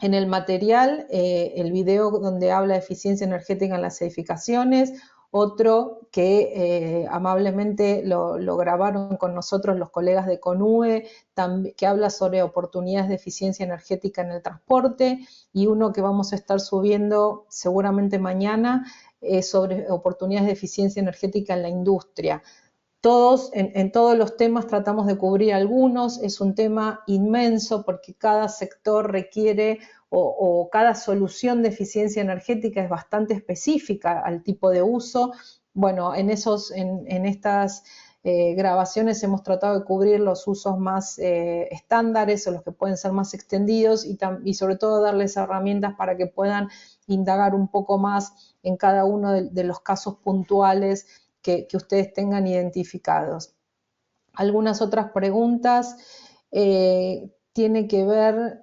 en el material el video donde habla de eficiencia energética en las edificaciones, otro que amablemente lo grabaron con nosotros los colegas de CONUE, que habla sobre oportunidades de eficiencia energética en el transporte, y uno que vamos a estar subiendo seguramente mañana sobre oportunidades de eficiencia energética en la industria. En todos los temas tratamos de cubrir algunos, es un tema inmenso porque cada sector requiere o cada solución de eficiencia energética es bastante específica al tipo de uso. Bueno, en estas grabaciones hemos tratado de cubrir los usos más estándares o los que pueden ser más extendidos y sobre todo darles herramientas para que puedan indagar un poco más en cada uno de los casos puntuales que ustedes tengan identificados. Algunas otras preguntas tiene que ver,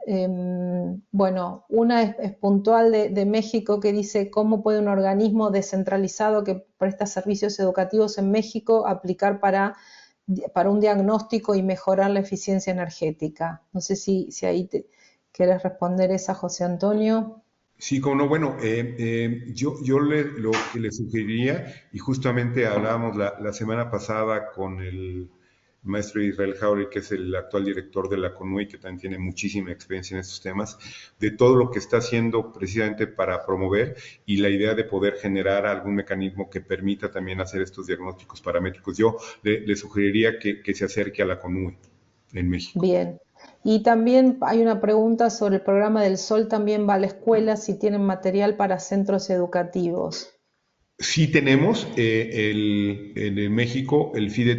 bueno, una es puntual de México que dice cómo puede un organismo descentralizado que presta servicios educativos en México aplicar para un diagnóstico y mejorar la eficiencia energética. No sé si ahí quieres responder esa, José Antonio. Sí, como no, bueno, yo lo que le sugeriría, y justamente hablábamos la semana pasada con el maestro Israel Jauregui, que es el actual director de la CONUI, que también tiene muchísima experiencia en estos temas, de todo lo que está haciendo precisamente para promover y la idea de poder generar algún mecanismo que permita también hacer estos diagnósticos paramétricos. Yo le sugeriría que se acerque a la CONUI en México. Bien. Y también hay una pregunta sobre el programa del Sol, también va a la escuela, si tienen material para centros educativos. Sí tenemos, en México el FIDE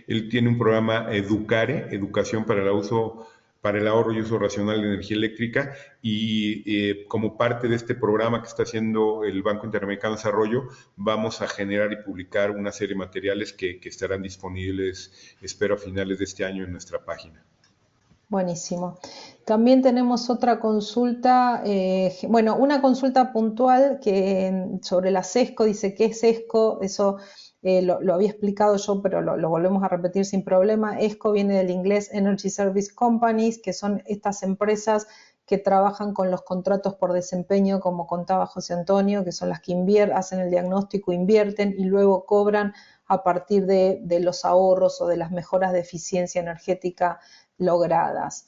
él tiene un programa Educare, Educación para el Uso, para el ahorro y uso racional de energía eléctrica, y como parte de este programa que está haciendo el Banco Interamericano de Desarrollo, vamos a generar y publicar una serie de materiales que estarán disponibles, espero, a finales de este año en nuestra página. Buenísimo. También tenemos otra consulta, bueno, una consulta puntual sobre la SESCO, dice qué es SESCO, eso lo había explicado yo, pero lo volvemos a repetir sin problema. ESCO viene del inglés Energy Service Companies, que son estas empresas que trabajan con los contratos por desempeño, como contaba José Antonio, que son las que hacen el diagnóstico, invierten y luego cobran a partir de los ahorros o de las mejoras de eficiencia energética logradas.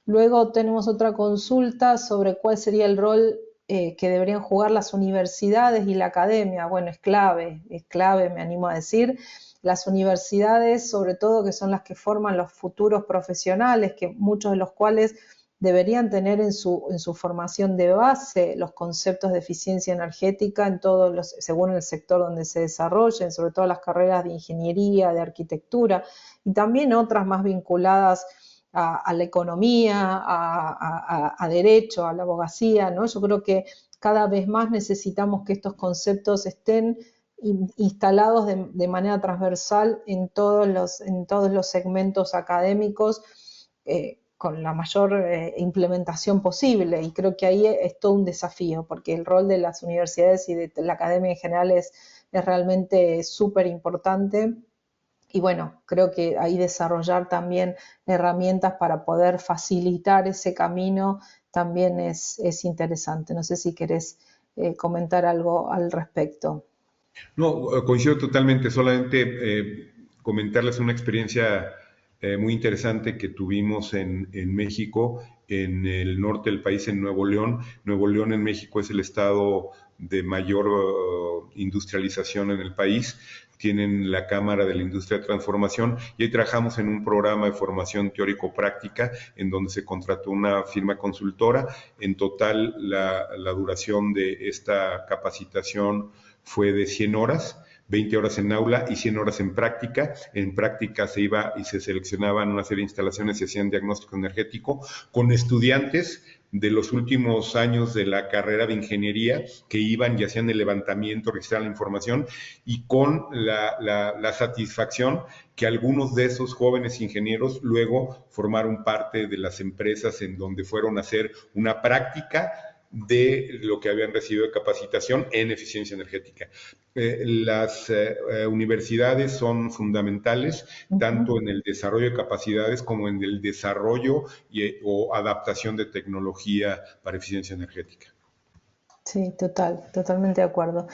Luego tenemos otra consulta sobre cuál sería el rol que deberían jugar las universidades y la academia. Bueno, es clave, me animo a decir. Las universidades, sobre todo, que son las que forman los futuros profesionales, que muchos de los cuales deberían tener en su formación de base los conceptos de eficiencia energética según el sector donde se desarrollen, sobre todo las carreras de ingeniería, de arquitectura, y también otras más vinculadas a la economía, a derecho, a la abogacía, ¿no? Yo creo que cada vez más necesitamos que estos conceptos estén instalados de manera transversal en todos los segmentos académicos, con la mayor implementación posible, y creo que ahí es todo un desafío, porque el rol de las universidades y de la academia en general es realmente súper importante. Y bueno, creo que ahí desarrollar también herramientas para poder facilitar ese camino también es interesante. No sé si querés comentar algo al respecto. No, coincido totalmente, solamente comentarles una experiencia muy interesante que tuvimos en México, en el norte del país, en Nuevo León. Nuevo León en México es el estado de mayor industrialización en el país. Tienen la Cámara de la Industria de Transformación y ahí trabajamos en un programa de formación teórico-práctica en donde se contrató una firma consultora. En total, la duración de esta capacitación fue de 100 horas, 20 horas en aula y 100 horas en práctica. En práctica se iba y se seleccionaban una serie de instalaciones y se hacían diagnóstico energético con estudiantes de los últimos años de la carrera de ingeniería que iban y hacían el levantamiento, registraban la información, y con la satisfacción que algunos de esos jóvenes ingenieros luego formaron parte de las empresas en donde fueron a hacer una práctica de lo que habían recibido de capacitación en eficiencia energética. Las universidades son fundamentales tanto en el desarrollo de capacidades como en el desarrollo o adaptación de tecnología para eficiencia energética. Sí, totalmente de acuerdo.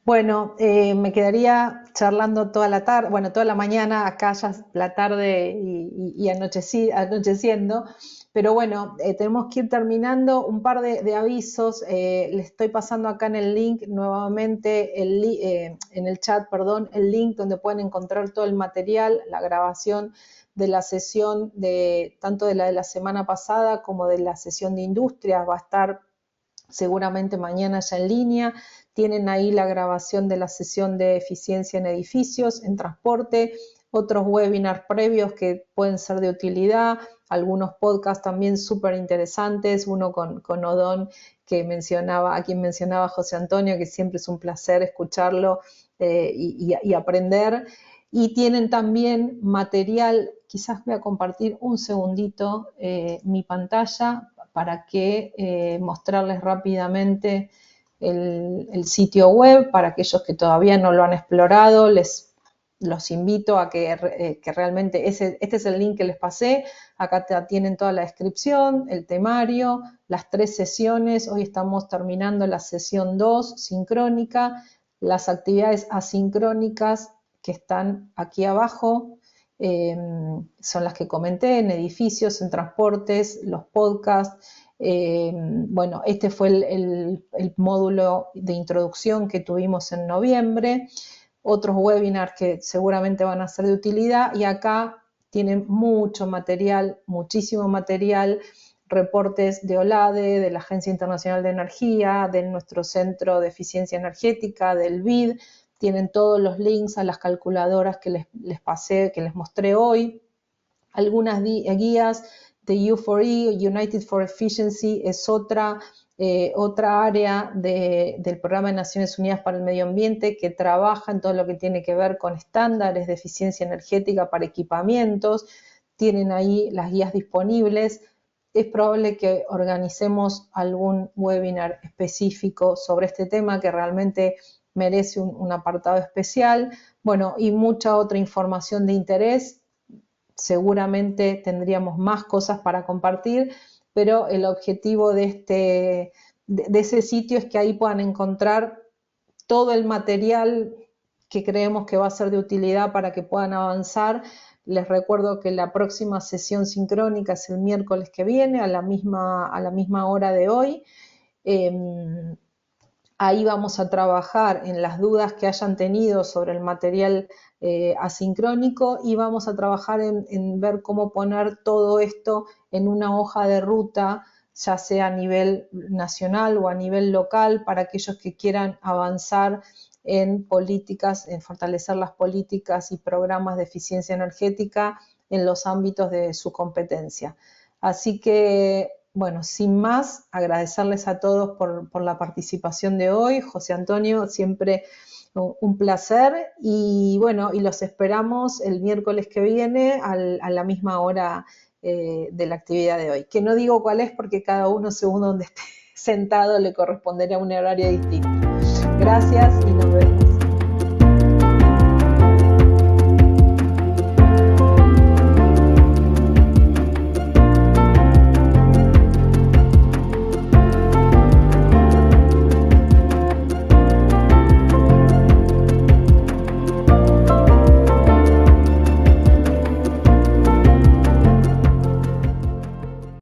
Bueno, me quedaría charlando toda la tarde, bueno, toda la mañana, acá ya es la tarde y anocheciendo, pero bueno, tenemos que ir terminando. Un par de avisos, les estoy pasando acá en el link nuevamente, en el chat, perdón, el link donde pueden encontrar todo el material, la grabación de la sesión tanto de la semana pasada como de la sesión de industrias, va a estar seguramente mañana ya en línea. Tienen ahí la grabación de la sesión de eficiencia en edificios, en transporte, otros webinars previos que pueden ser de utilidad, algunos podcasts también súper interesantes, uno con Odón, a quien mencionaba José Antonio, que siempre es un placer escucharlo y aprender. Y tienen también material, quizás voy a compartir un segundito mi pantalla para mostrarles rápidamente el sitio web. Para aquellos que todavía no lo han explorado, los invito a que realmente, este es el link que les pasé, acá tienen toda la descripción, el temario, las 3 sesiones. Hoy estamos terminando la sesión 2, sincrónica, las actividades asincrónicas que están aquí abajo, son las que comenté, en edificios, en transportes, los podcasts. Bueno, este fue el módulo de introducción que tuvimos en noviembre, otros webinars que seguramente van a ser de utilidad, y acá tienen mucho material, muchísimo material, reportes de OLADE, de la Agencia Internacional de Energía, de nuestro Centro de Eficiencia Energética, del BID, tienen todos los links a las calculadoras que les pasé, que les mostré hoy, algunas guías de U4E, United for Efficiency, es otra área del Programa de Naciones Unidas para el Medio Ambiente que trabaja en todo lo que tiene que ver con estándares de eficiencia energética para equipamientos. Tienen ahí las guías disponibles. Es probable que organicemos algún webinar específico sobre este tema que realmente merece un apartado especial. Bueno, y mucha otra información de interés. Seguramente tendríamos más cosas para compartir, pero el objetivo de ese sitio es que ahí puedan encontrar todo el material que creemos que va a ser de utilidad para que puedan avanzar. Les recuerdo que la próxima sesión sincrónica es el miércoles que viene a la misma hora de hoy. Ahí vamos a trabajar en las dudas que hayan tenido sobre el material asincrónico, y vamos a trabajar en ver cómo poner todo esto en una hoja de ruta, ya sea a nivel nacional o a nivel local, para aquellos que quieran avanzar en políticas, en fortalecer las políticas y programas de eficiencia energética en los ámbitos de su competencia. Así que, bueno, sin más, agradecerles a todos por la participación de hoy. José Antonio, siempre un placer, y bueno, y los esperamos el miércoles que viene a la misma hora de la actividad de hoy, que no digo cuál es porque cada uno, según donde esté sentado, le corresponderá un horario distinto. Gracias y nos vemos.